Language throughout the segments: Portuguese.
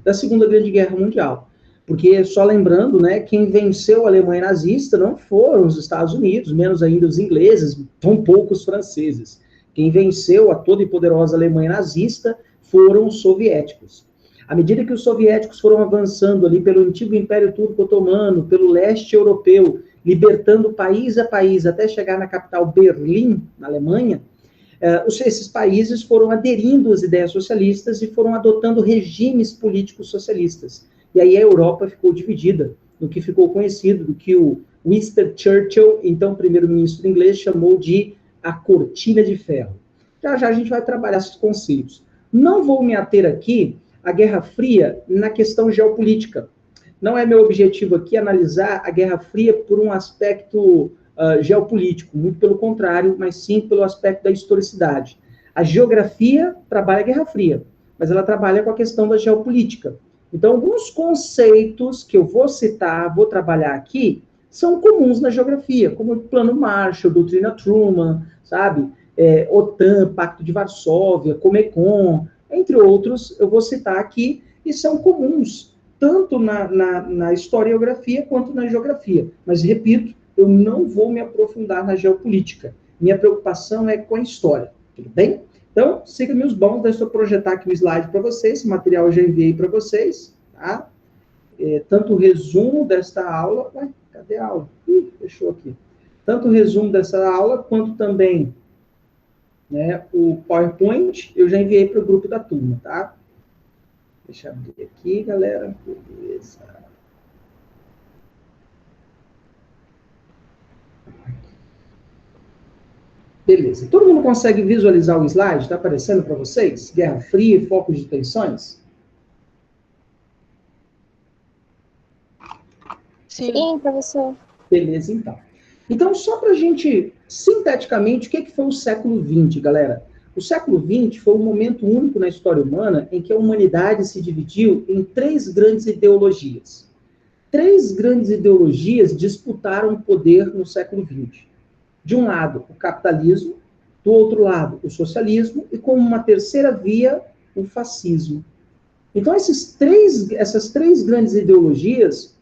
da Segunda Grande Guerra Mundial. Porque, só lembrando, né, quem venceu a Alemanha nazista não foram os Estados Unidos, menos ainda os ingleses, tão poucos franceses. Quem venceu a toda e poderosa Alemanha nazista foram os soviéticos. À medida que os soviéticos foram avançando ali pelo antigo Império Turco-Otomano, pelo leste europeu, libertando país a país até chegar na capital Berlim, na Alemanha, esses países foram aderindo às ideias socialistas e foram adotando regimes políticos socialistas. E aí a Europa ficou dividida, no que ficou conhecido, do que o Winston Churchill, então primeiro-ministro inglês, chamou de a cortina de ferro. Já já a gente vai trabalhar esses conceitos. Não vou me ater aqui à Guerra Fria na questão geopolítica. Não é meu objetivo aqui analisar a Guerra Fria por um aspecto geopolítico, muito pelo contrário, mas sim pelo aspecto da historicidade. A geografia trabalha a Guerra Fria, mas ela trabalha com a questão da geopolítica. Então, alguns conceitos que eu vou citar, vou trabalhar aqui, são comuns na geografia, como o Plano Marshall, doutrina Truman, sabe? OTAN, Pacto de Varsóvia, Comecon, entre outros, eu vou citar aqui, e são comuns, tanto na historiografia quanto na geografia. Mas, repito, eu não vou me aprofundar na geopolítica. Minha preocupação é com a história, tudo bem? Então, siga meus bons, deixa eu projetar aqui o slide para vocês, esse material eu já enviei para vocês, tá? Tanto o resumo desta aula... Ué, cadê a aula? Fechou aqui. Tanto o resumo dessa aula, quanto também, né, o PowerPoint, eu já enviei para o grupo da turma, tá? Deixa eu abrir aqui, galera. Beleza. Beleza. Todo mundo consegue visualizar o slide? Está aparecendo para vocês? Guerra Fria e focos de tensões? Sim, professor. Beleza, então. Então, só para a gente, sinteticamente, o que foi o século XX, galera? O século XX foi um momento único na história humana em que a humanidade se dividiu em 3 grandes ideologias. 3 grandes ideologias disputaram o poder no século XX. De um lado, o capitalismo, do outro lado, o socialismo, e como uma terceira via, o fascismo. Então, essas três grandes ideologias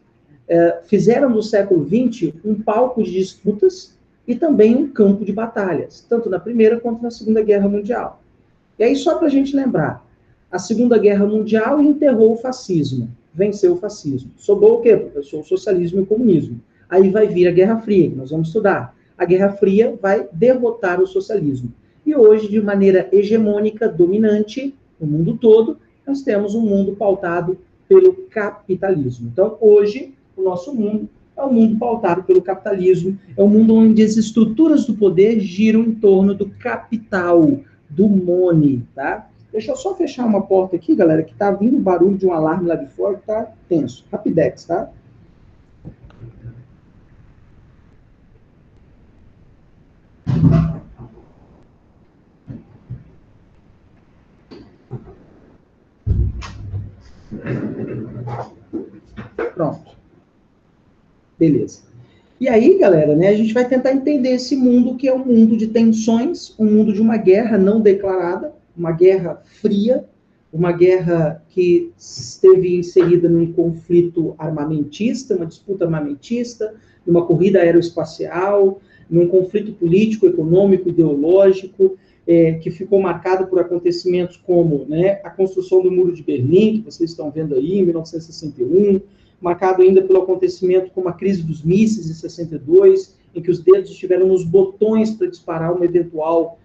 fizeram do século XX um palco de disputas e também um campo de batalhas, tanto na Primeira quanto na Segunda Guerra Mundial. E aí, só para a gente lembrar, a Segunda Guerra Mundial enterrou o fascismo, venceu o fascismo. Sobrou o quê, professor? O socialismo e o comunismo. Aí vai vir a Guerra Fria, que nós vamos estudar. A Guerra Fria vai derrotar o socialismo. E hoje, de maneira hegemônica, dominante, no mundo todo, nós temos um mundo pautado pelo capitalismo. Então, hoje, o nosso mundo é um mundo pautado pelo capitalismo, é um mundo onde as estruturas do poder giram em torno do capital, do money, tá? Deixa eu só fechar uma porta aqui, galera, que tá vindo barulho de um alarme lá de fora, que tá tenso. Rapidex, tá? Pronto. Beleza. E aí, galera, né, a gente vai tentar entender esse mundo que é um mundo de tensões, um mundo de uma guerra não declarada, uma guerra fria, uma guerra que esteve inserida num conflito armamentista, uma disputa armamentista, numa corrida aeroespacial, num conflito político, econômico, ideológico, que ficou marcado por acontecimentos como, né, a construção do Muro de Berlim, que vocês estão vendo aí, em 1961, marcado ainda pelo acontecimento como a crise dos mísseis em 62, em que os dedos estiveram nos botões para disparar uma eventual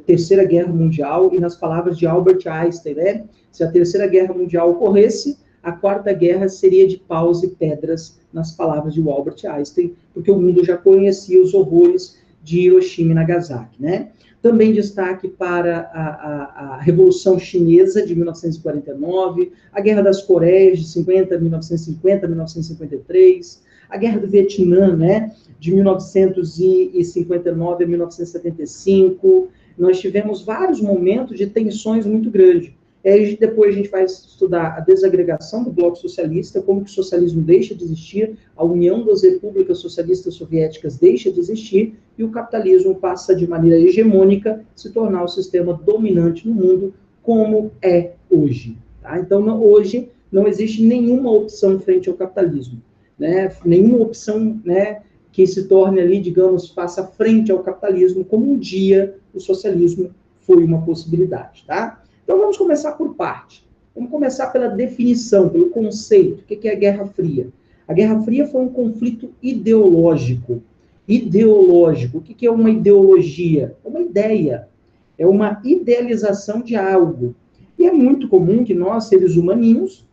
Terceira Guerra Mundial, e nas palavras de Albert Einstein, né, se a Terceira Guerra Mundial ocorresse, a Quarta Guerra seria de paus e pedras, nas palavras de Albert Einstein, porque o mundo já conhecia os horrores de Hiroshima e Nagasaki, né? Também destaque para a Revolução Chinesa de 1949, a Guerra das Coreias de 1950 a 1953, a Guerra do Vietnã, né, de 1959 a 1975. Nós tivemos vários momentos de tensões muito grandes. E aí depois a gente vai estudar a desagregação do bloco socialista, como que o socialismo deixa de existir, a união das repúblicas socialistas soviéticas deixa de existir, e o capitalismo passa de maneira hegemônica a se tornar o sistema dominante no mundo, como é hoje. Tá? Então, hoje, não existe nenhuma opção frente ao capitalismo, né? Nenhuma opção, né, que se torne ali, digamos, faça frente ao capitalismo, como um dia o socialismo foi uma possibilidade, tá? Então vamos começar por parte. Vamos começar pela definição, pelo conceito. O que é a Guerra Fria? A Guerra Fria foi um conflito ideológico. Ideológico. O que é uma ideologia? É uma ideia. É uma idealização de algo. E é muito comum que nós, seres humaninhos,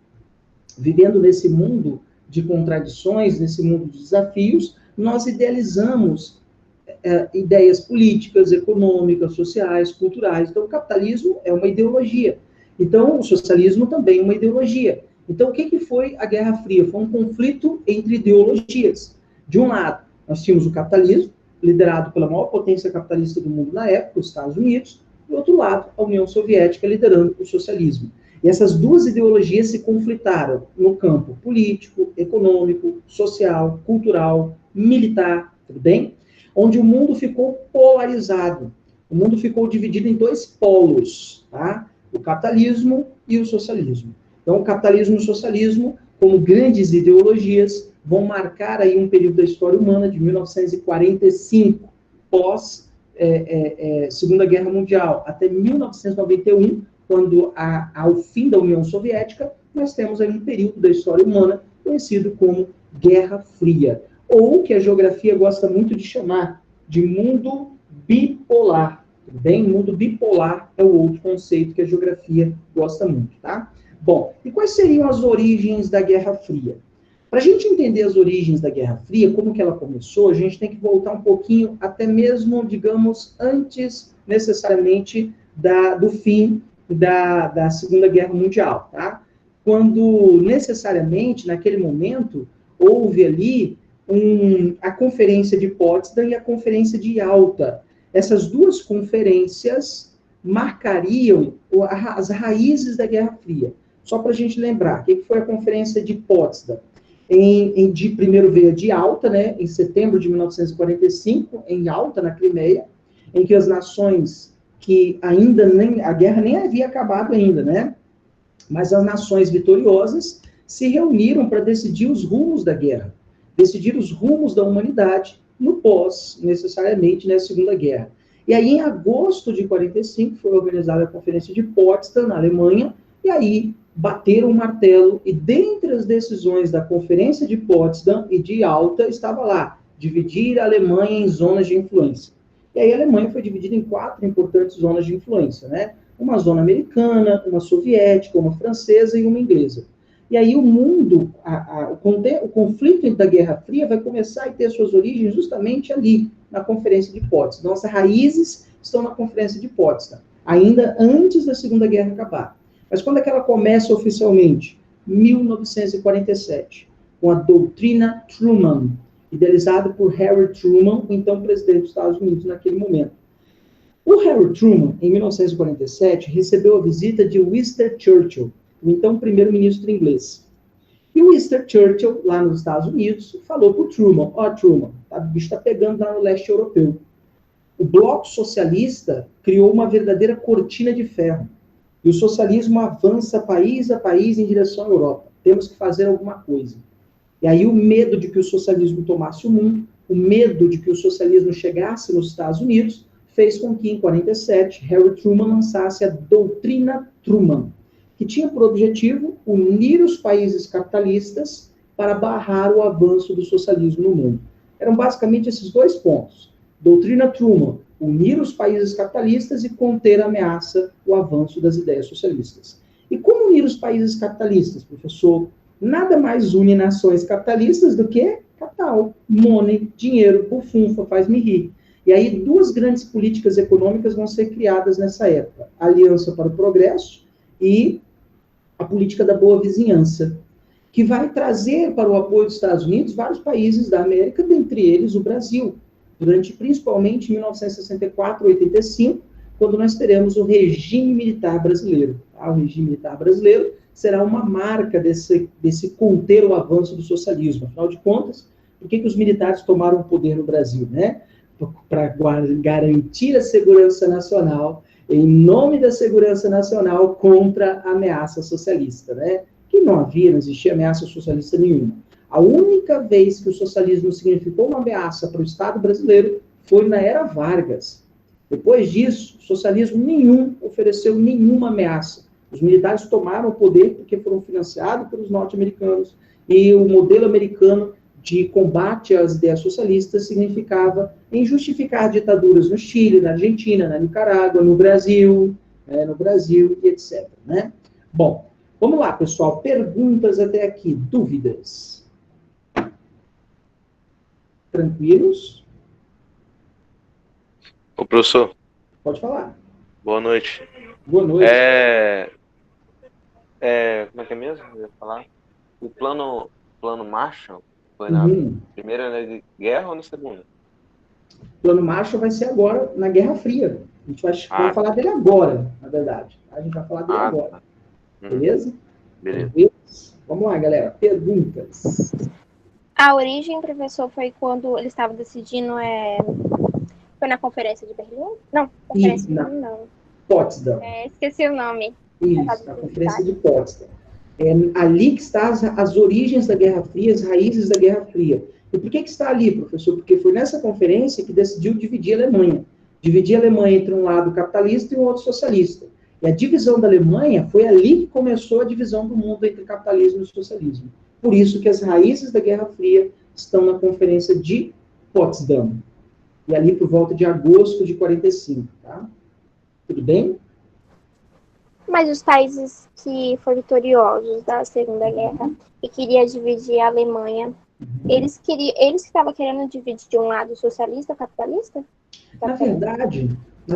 vivendo nesse mundo de contradições, nesse mundo de desafios, nós idealizamos ideias políticas, econômicas, sociais, culturais. Então, o capitalismo é uma ideologia. Então, o socialismo também é uma ideologia. Então, o que foi a Guerra Fria? Foi um conflito entre ideologias. De um lado, nós tínhamos o capitalismo, liderado pela maior potência capitalista do mundo na época, os Estados Unidos. Do outro lado, a União Soviética liderando o socialismo. E essas duas ideologias se conflitaram no campo político, econômico, social, cultural, militar, tudo bem? Onde o mundo ficou polarizado. O mundo ficou dividido em dois polos, tá? O capitalismo e o socialismo. Então, o capitalismo e o socialismo, como grandes ideologias, vão marcar aí um período da história humana de 1945, pós Segunda Guerra Mundial, até 1991, quando ao fim da União Soviética, nós temos aí um período da história humana conhecido como Guerra Fria, ou que a geografia gosta muito de chamar de mundo bipolar. Bem, mundo bipolar é o outro conceito que a geografia gosta muito, tá? Bom, e quais seriam as origens da Guerra Fria? Para a gente entender as origens da Guerra Fria, como que ela começou, a gente tem que voltar um pouquinho, até mesmo, digamos, antes, necessariamente, do fim da Segunda Guerra Mundial, tá? Quando, necessariamente, naquele momento, houve ali a Conferência de Potsdam e a Conferência de Yalta. Essas duas conferências marcariam as raízes da Guerra Fria. Só para a gente lembrar, o que foi a Conferência de Potsdam? Primeiro veio de Yalta, né, em setembro de 1945, em Yalta, na Crimeia, em que as nações que ainda a guerra nem havia acabado ainda, né? Mas as nações vitoriosas se reuniram para decidir os rumos da guerra, decidir os rumos da humanidade no pós, necessariamente, na Segunda Guerra. E aí, em agosto de 45, foi organizada a Conferência de Potsdam, na Alemanha, e aí bateram o martelo, e dentre as decisões da Conferência de Potsdam e de Yalta, estava lá, dividir a Alemanha em zonas de influência. E aí a Alemanha foi dividida em 4 importantes zonas de influência, né? Uma zona americana, uma soviética, uma francesa e uma inglesa. E aí o mundo, o conflito da Guerra Fria vai começar a ter suas origens justamente ali, na Conferência de Potsdam. Nossas raízes estão na Conferência de Potsdam, ainda antes da Segunda Guerra acabar. Mas quando é que ela começa oficialmente? 1947, com a doutrina Truman, idealizado por Harry Truman, então presidente dos Estados Unidos naquele momento. O Harry Truman, em 1947, recebeu a visita de Winston Churchill, o então primeiro-ministro inglês. E o Winston Churchill, lá nos Estados Unidos, falou para o Truman, Truman, o bicho está pegando lá no leste europeu. O bloco socialista criou uma verdadeira cortina de ferro. E o socialismo avança país a país em direção à Europa. Temos que fazer alguma coisa. E aí o medo de que o socialismo tomasse o mundo, o medo de que o socialismo chegasse nos Estados Unidos, fez com que, em 1947, Harry Truman lançasse a doutrina Truman, que tinha por objetivo unir os países capitalistas para barrar o avanço do socialismo no mundo. Eram basicamente esses dois pontos. Doutrina Truman, unir os países capitalistas e conter a ameaça, o avanço das ideias socialistas. E como unir os países capitalistas, professor? Nada mais une nações capitalistas do que capital, money, dinheiro, bufunfa, faz-me rir. E aí 2 grandes políticas econômicas vão ser criadas nessa época. A Aliança para o Progresso e a política da boa vizinhança, que vai trazer para o apoio dos Estados Unidos vários países da América, dentre eles o Brasil, durante principalmente 1964 e 85, quando nós teremos o regime militar brasileiro. O regime militar brasileiro será uma marca desse conter o avanço do socialismo. Afinal de contas, por que os militares tomaram o poder no Brasil, né? Para garantir a segurança nacional, em nome da segurança nacional, contra a ameaça socialista, né? Que E não existia ameaça socialista nenhuma. A única vez que o socialismo significou uma ameaça para o Estado brasileiro foi na era Vargas. Depois disso, socialismo nenhum ofereceu nenhuma ameaça. Os militares tomaram o poder porque foram financiados pelos norte-americanos, e o modelo americano de combate às ideias socialistas significava em justificar ditaduras no Chile, na Argentina, na Nicarágua, no Brasil e etc. Né? Bom, vamos lá, pessoal. Perguntas até aqui, dúvidas? Tranquilos? Ô, professor. Pode falar. Boa noite. Boa noite. Como é que é mesmo? Eu ia falar? O plano Marshall foi na primeira guerra ou na segunda? O plano Marshall vai ser agora, na Guerra Fria. A gente vai falar dele agora, na verdade. A gente vai falar dele agora. Tá. Beleza? Beleza. Vamos lá, galera. Perguntas. A origem, professor, foi quando ele estava decidindo... Foi na Conferência de Berlim? Não, Conferência de Berlim não. Potsdam. Esqueci o nome. Isso, na Conferência de Potsdam. É ali que estão as origens da Guerra Fria, as raízes da Guerra Fria. E por que está ali, professor? Porque foi nessa conferência que decidiu dividir a Alemanha. Dividir a Alemanha entre um lado capitalista e um outro socialista. E a divisão da Alemanha foi ali que começou a divisão do mundo entre capitalismo e socialismo. Por isso que as raízes da Guerra Fria estão na Conferência de Potsdam. E ali por volta de agosto de 45, tá? Tudo bem? Mas os países que foram vitoriosos da Segunda Guerra e queriam dividir a Alemanha, eles que estavam querendo dividir de um lado socialista ou capitalista? Na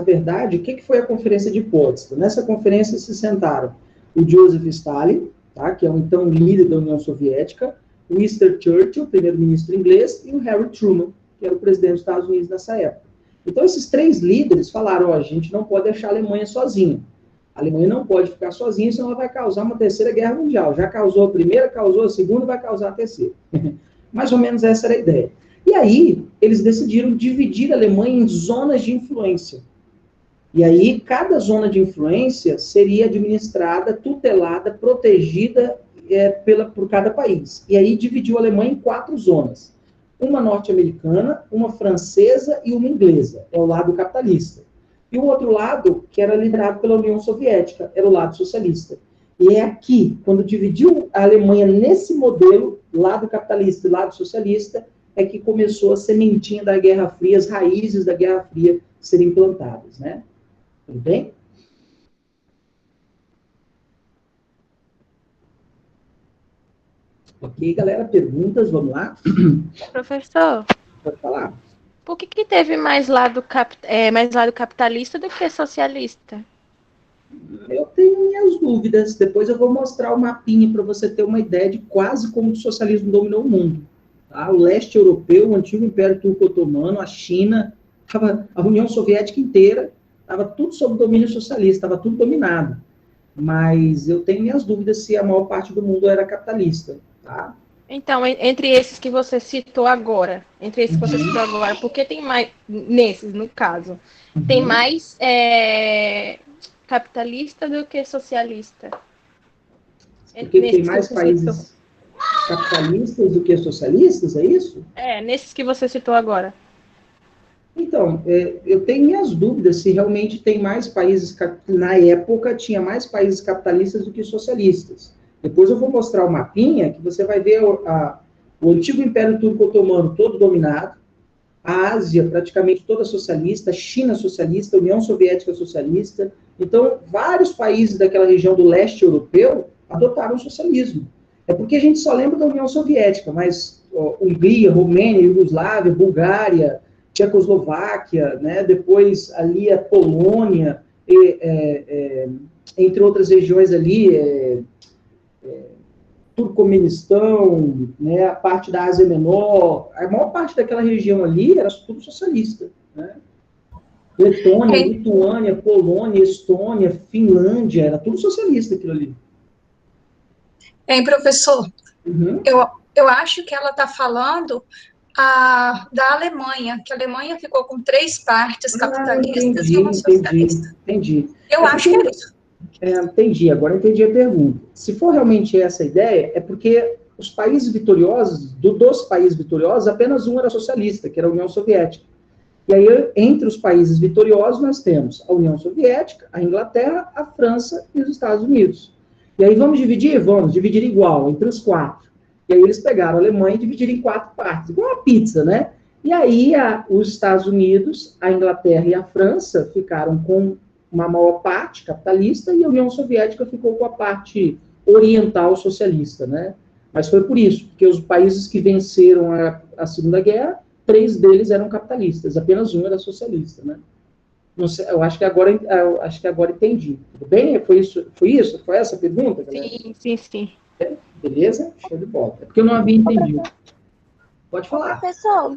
verdade, o que foi a Conferência de Potsdam? Nessa conferência se sentaram o Joseph Stalin, tá, que é o então líder da União Soviética, o Winston Churchill, primeiro-ministro inglês, e o Harry Truman, que era o presidente dos Estados Unidos nessa época. Então, esses três líderes falaram, a gente não pode deixar a Alemanha sozinha. A Alemanha não pode ficar sozinha, senão ela vai causar uma terceira guerra mundial. Já causou a primeira, causou a segunda, vai causar a terceira. Mais ou menos essa era a ideia. E aí, eles decidiram dividir a Alemanha em zonas de influência. E aí, cada zona de influência seria administrada, tutelada, protegida por cada país. E aí, dividiu a Alemanha em 4 zonas. Uma norte-americana, uma francesa e uma inglesa. É o lado capitalista. E o outro lado, que era liderado pela União Soviética, era o lado socialista. E é aqui, quando dividiu a Alemanha nesse modelo, lado capitalista e lado socialista, é que começou a sementinha da Guerra Fria, as raízes da Guerra Fria serem plantadas, né? Tudo bem? Ok, galera, perguntas, vamos lá? Professor, pode falar. Por que teve mais lado capitalista do que socialista? Eu tenho minhas dúvidas. Depois eu vou mostrar o mapinha para você ter uma ideia de quase como o socialismo dominou o mundo. Tá? O leste europeu, o antigo Império Turco-Otomano, a China, a União Soviética inteira, estava tudo sob domínio socialista, estava tudo dominado. Mas eu tenho minhas dúvidas se a maior parte do mundo era capitalista. Tá? Então, entre esses que você citou agora, porque tem mais, nesses, no caso, tem mais capitalista do que socialista? Porque tem mais países capitalistas do que socialistas, é isso? Nesses que você citou agora. Então, eu tenho minhas dúvidas se realmente tem mais países, na época tinha mais países capitalistas do que socialistas. Depois eu vou mostrar o mapinha, que você vai ver o antigo Império Turco-Otomano todo dominado, a Ásia praticamente toda socialista, a China socialista, a União Soviética socialista. Então, vários países daquela região do leste europeu adotaram o socialismo. É porque a gente só lembra da União Soviética, mas Hungria, Romênia, Iugoslávia, Bulgária, Tchecoslováquia, né? Depois ali a Polônia, entre outras regiões ali, Turcomenistão, né, a parte da Ásia Menor, a maior parte daquela região ali era tudo socialista. Né? Letônia, Lituânia, Polônia, Estônia, Finlândia, era tudo socialista aquilo ali. Professor, eu acho que ela está falando da Alemanha, que a Alemanha ficou com 3 partes capitalistas e uma socialista. Entendi. Eu acho que é isso. Entendi, agora entendi a pergunta. Se for realmente essa a ideia, é porque os países vitoriosos, dos países vitoriosos, apenas um era socialista, que era a União Soviética. E aí, entre os países vitoriosos, nós temos a União Soviética, a Inglaterra, a França e os Estados Unidos. E aí, vamos dividir? Vamos dividir igual, entre os 4. E aí, eles pegaram a Alemanha e dividiram em 4 partes, igual a pizza, né? E aí, os Estados Unidos, a Inglaterra e a França ficaram com uma maior parte capitalista e a União Soviética ficou com a parte oriental socialista, né? Mas foi por isso, porque os países que venceram a Segunda Guerra, 3 deles eram capitalistas, apenas um era socialista, né? Não sei, eu acho que agora entendi. Tudo bem? Foi isso? Foi essa a pergunta, galera? Sim. Beleza? Show de bola. É porque eu não havia entendido. Pode falar. Professor,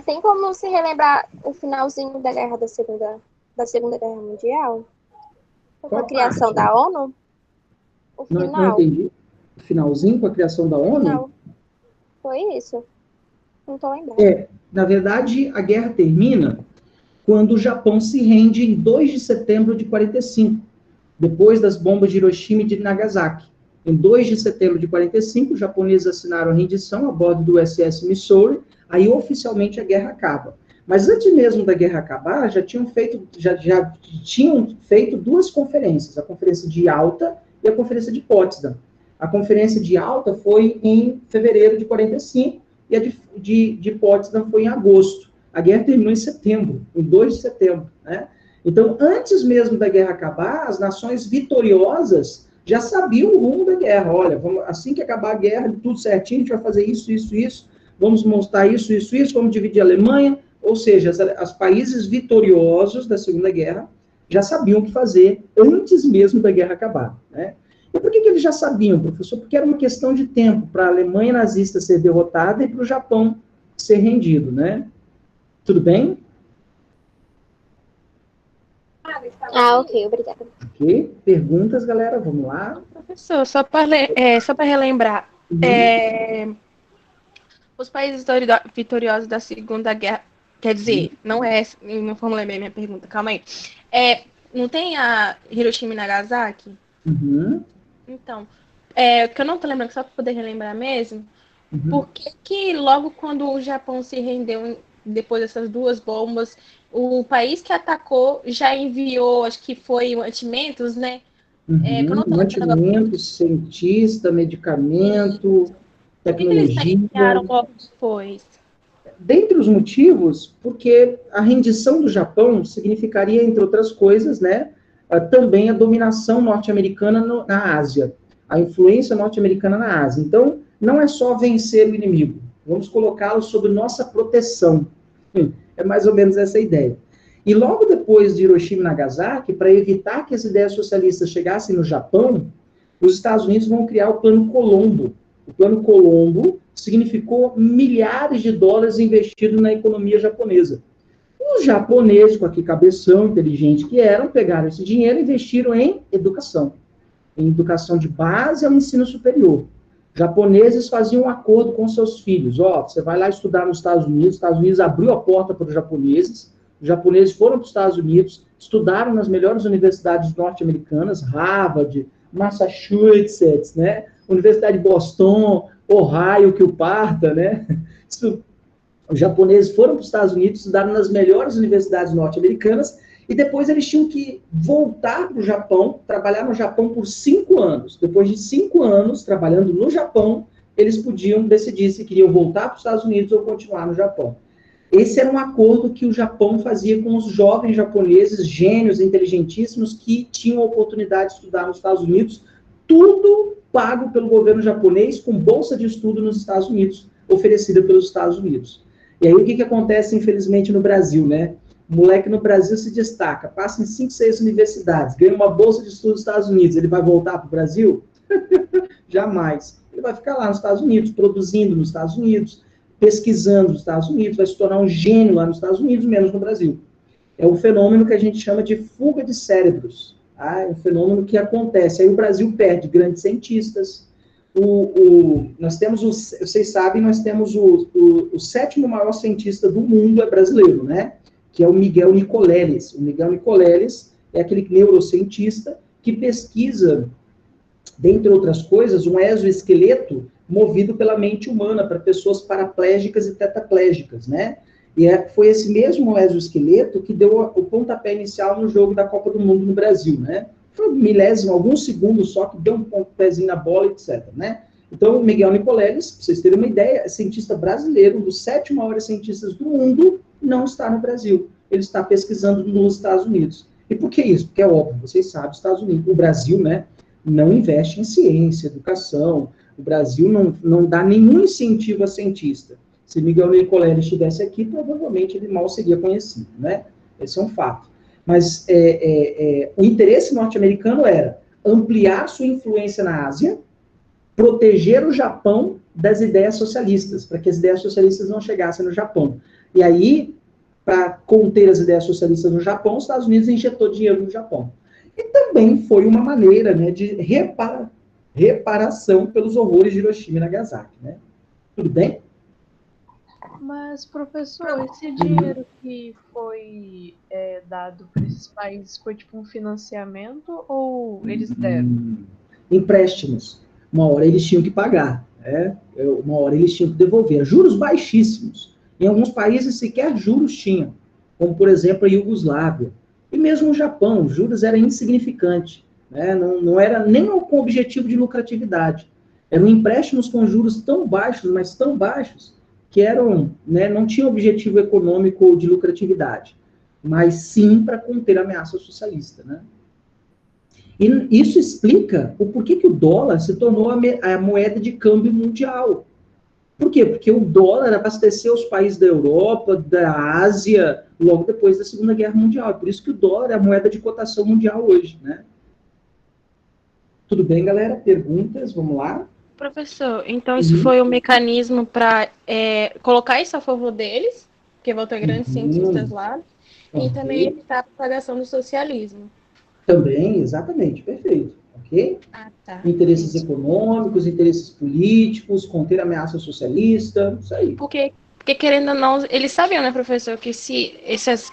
tem como se relembrar o finalzinho da guerra da Segunda Guerra Mundial? Com a criação da ONU? O final. Não entendi. O finalzinho com a criação da ONU? Não. Foi isso. Não estou lembrando. Na verdade, a guerra termina quando o Japão se rende em 2 de setembro de 45, depois das bombas de Hiroshima e de Nagasaki. Em 2 de setembro de 45, os japoneses assinaram a rendição a bordo do USS Missouri, aí oficialmente a guerra acaba. Mas antes mesmo da guerra acabar, já tinham feito 2 conferências, a Conferência de Yalta e a Conferência de Potsdam. A Conferência de Yalta foi em fevereiro de 45 e a de Potsdam foi em agosto. A guerra terminou em setembro, em 2 de setembro, né? Então, antes mesmo da guerra acabar, as nações vitoriosas já sabiam o rumo da guerra. Olha, assim que acabar a guerra, tudo certinho, a gente vai fazer isso, vamos montar isso, vamos dividir a Alemanha. Ou seja, os países vitoriosos da Segunda Guerra já sabiam o que fazer antes mesmo da guerra acabar, né? E por que eles já sabiam, professor? Porque era uma questão de tempo para a Alemanha nazista ser derrotada e para o Japão ser rendido, né? Tudo bem? Ok, obrigada. Ok, perguntas, galera? Vamos lá. Professor, só para relembrar, os países vitoriosos da Segunda Guerra, quer dizer, não formulei bem minha pergunta, calma aí. Não tem a Hiroshima e Nagasaki? Então, que eu não tô lembrando, só para poder relembrar mesmo, por que logo quando o Japão se rendeu depois dessas 2 bombas, o país que atacou já enviou, acho que foi mantimentos, né? Mantimentos, cientista, medicamento, tecnologia. Por que eles enviaram logo depois? Dentre os motivos, porque a rendição do Japão significaria, entre outras coisas, né, também a dominação norte-americana na Ásia, a influência norte-americana na Ásia. Então, não é só vencer o inimigo, vamos colocá-lo sob nossa proteção. É mais ou menos essa a ideia. E logo depois de Hiroshima e Nagasaki, para evitar que as ideias socialistas chegassem no Japão, os Estados Unidos vão criar o Plano Colombo. O Plano Colombo significou milhares de dólares investidos na economia japonesa. Os japoneses, com aquele cabeção inteligente que eram, pegaram esse dinheiro e investiram em educação de base ao ensino superior. Japoneses faziam um acordo com seus filhos. Você vai lá estudar nos Estados Unidos abriu a porta para os japoneses foram para os Estados Unidos, estudaram nas melhores universidades norte-americanas, Harvard, Massachusetts, né? Universidade de Boston, Ohio, que o parta, né? Os japoneses foram para os Estados Unidos, estudaram nas melhores universidades norte-americanas, e depois eles tinham que voltar para o Japão, trabalhar no Japão por 5 anos. Depois de 5 anos trabalhando no Japão, eles podiam decidir se queriam voltar para os Estados Unidos ou continuar no Japão. Esse era um acordo que o Japão fazia com os jovens japoneses, gênios, inteligentíssimos, que tinham a oportunidade de estudar nos Estados Unidos, tudo pago pelo governo japonês, com bolsa de estudo nos Estados Unidos, oferecida pelos Estados Unidos. E aí o que acontece, infelizmente, no Brasil, né? O moleque no Brasil se destaca, passa em 5, 6 universidades, ganha uma bolsa de estudo nos Estados Unidos, ele vai voltar para o Brasil? Jamais. Ele vai ficar lá nos Estados Unidos, produzindo nos Estados Unidos, pesquisando nos Estados Unidos, vai se tornar um gênio lá nos Estados Unidos, menos no Brasil. É um fenômeno que a gente chama de fuga de cérebros. Tá? É um fenômeno que acontece. Aí o Brasil perde grandes cientistas. Nós temos, vocês sabem, nós temos o 7º maior cientista do mundo é brasileiro, né? Que é o Miguel Nicoleles. O Miguel Nicoleles é aquele neurocientista que pesquisa, dentre outras coisas, um exoesqueleto movido pela mente humana para pessoas paraplégicas e tetraplégicas, né? E foi esse mesmo exoesqueleto que deu o pontapé inicial no jogo da Copa do Mundo no Brasil, né? Foi um milésimo, alguns segundos só, que deu um pontapézinho na bola, etc, né? Então, o Miguel Nicoleles, para vocês terem uma ideia, é cientista brasileiro, um dos 7 maiores cientistas do mundo, não está no Brasil. Ele está pesquisando nos Estados Unidos. E por que isso? Porque é óbvio, vocês sabem, os Estados Unidos, o Brasil, né, não investe em ciência, educação. O Brasil não dá nenhum incentivo a cientista. Se Miguel Nicoleles estivesse aqui, provavelmente ele mal seria conhecido, né? Esse é um fato. Mas o interesse norte-americano era ampliar sua influência na Ásia, proteger o Japão das ideias socialistas, para que as ideias socialistas não chegassem no Japão. E aí, para conter as ideias socialistas no Japão, os Estados Unidos injetou dinheiro no Japão. E também foi uma maneira, né, de reparação pelos horrores de Hiroshima e Nagasaki, né? Tudo bem? Mas, professor, esse dinheiro que foi dado para esses países foi tipo um financiamento ou eles deram? Empréstimos. Uma hora eles tinham que pagar, né? Uma hora eles tinham que devolver. Juros baixíssimos. Em alguns países sequer juros tinham, como, por exemplo, a Iugoslávia. E mesmo o Japão, os juros eram insignificantes, né? Não era nem com objetivo de lucratividade. Eram empréstimos com juros tão baixos, mas tão baixos, que eram, né, não tinham objetivo econômico de lucratividade, mas sim para conter a ameaça socialista, né? E isso explica o porquê que o dólar se tornou a moeda de câmbio mundial. Por quê? Porque o dólar abasteceu os países da Europa, da Ásia, logo depois da Segunda Guerra Mundial. É por isso que o dólar é a moeda de cotação mundial hoje, né? Tudo bem, galera? Perguntas? Vamos lá? Professor, então isso foi um mecanismo para colocar isso a favor deles, porque vão ter grandes cientistas lá, e também evitar a propagação do socialismo. Também, exatamente, perfeito. Ok? Tá. Interesses econômicos, interesses políticos, conter a ameaça socialista, isso aí. Porque querendo ou não, eles sabiam, né, professor, que se essas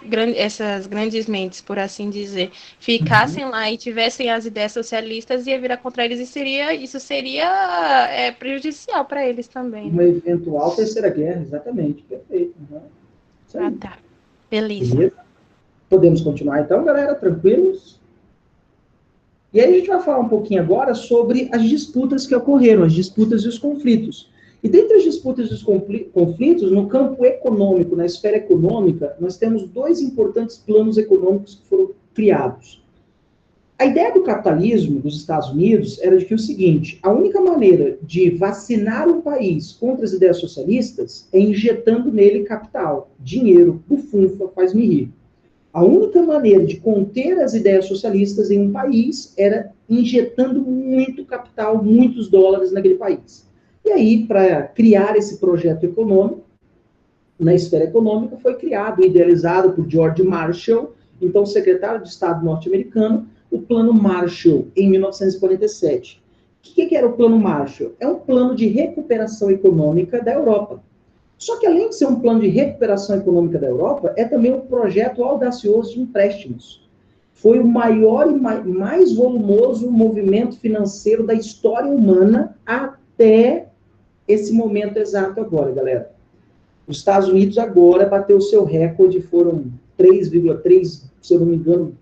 grandes mentes, por assim dizer, ficassem lá e tivessem as ideias socialistas, ia virar contra eles e isso seria prejudicial para eles também. Né? Uma eventual terceira guerra, exatamente, perfeito. Tá. Beleza. Podemos continuar então, galera, tranquilos? E aí a gente vai falar um pouquinho agora sobre as disputas que ocorreram, as disputas e os conflitos. E dentre as disputas e os conflitos, no campo econômico, na esfera econômica, nós temos 2 importantes planos econômicos que foram criados. A ideia do capitalismo dos Estados Unidos era de que o seguinte: a única maneira de vacinar um país contra as ideias socialistas é injetando nele capital, dinheiro, bufunfa, faz-me rir. A única maneira de conter as ideias socialistas em um país era injetando muito capital, muitos dólares naquele país. E aí, para criar esse projeto econômico, na esfera econômica, foi criado, idealizado por George Marshall, então secretário de Estado norte-americano, o Plano Marshall, em 1947. O que era o Plano Marshall? É um plano de recuperação econômica da Europa. Só que, além de ser um plano de recuperação econômica da Europa, é também um projeto audacioso de empréstimos. Foi o maior e mais volumoso movimento financeiro da história humana até esse momento exato agora, galera. Os Estados Unidos agora bateu o seu recorde, foram 3,3, se eu não me engano,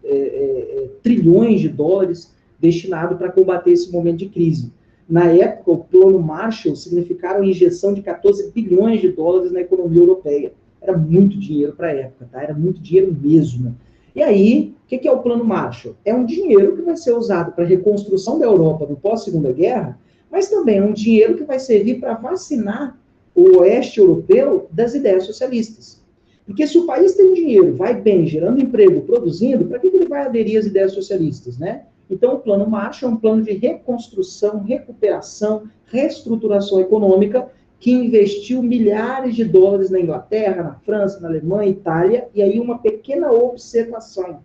trilhões de dólares destinados para combater esse momento de crise. Na época, o Plano Marshall significava a injeção de 14 bilhões de dólares na economia europeia. Era muito dinheiro para a época, tá? Era muito dinheiro mesmo. E aí, o que é o Plano Marshall? É um dinheiro que vai ser usado para a reconstrução da Europa no pós-Segunda Guerra, mas também é um dinheiro que vai servir para vacinar o oeste europeu das ideias socialistas. Porque se o país tem dinheiro, vai bem, gerando emprego, produzindo, para que ele vai aderir às ideias socialistas, né? Então, o Plano Marshall é um plano de reconstrução, recuperação, reestruturação econômica que investiu milhares de dólares na Inglaterra, na França, na Alemanha, Itália, e aí uma pequena observação.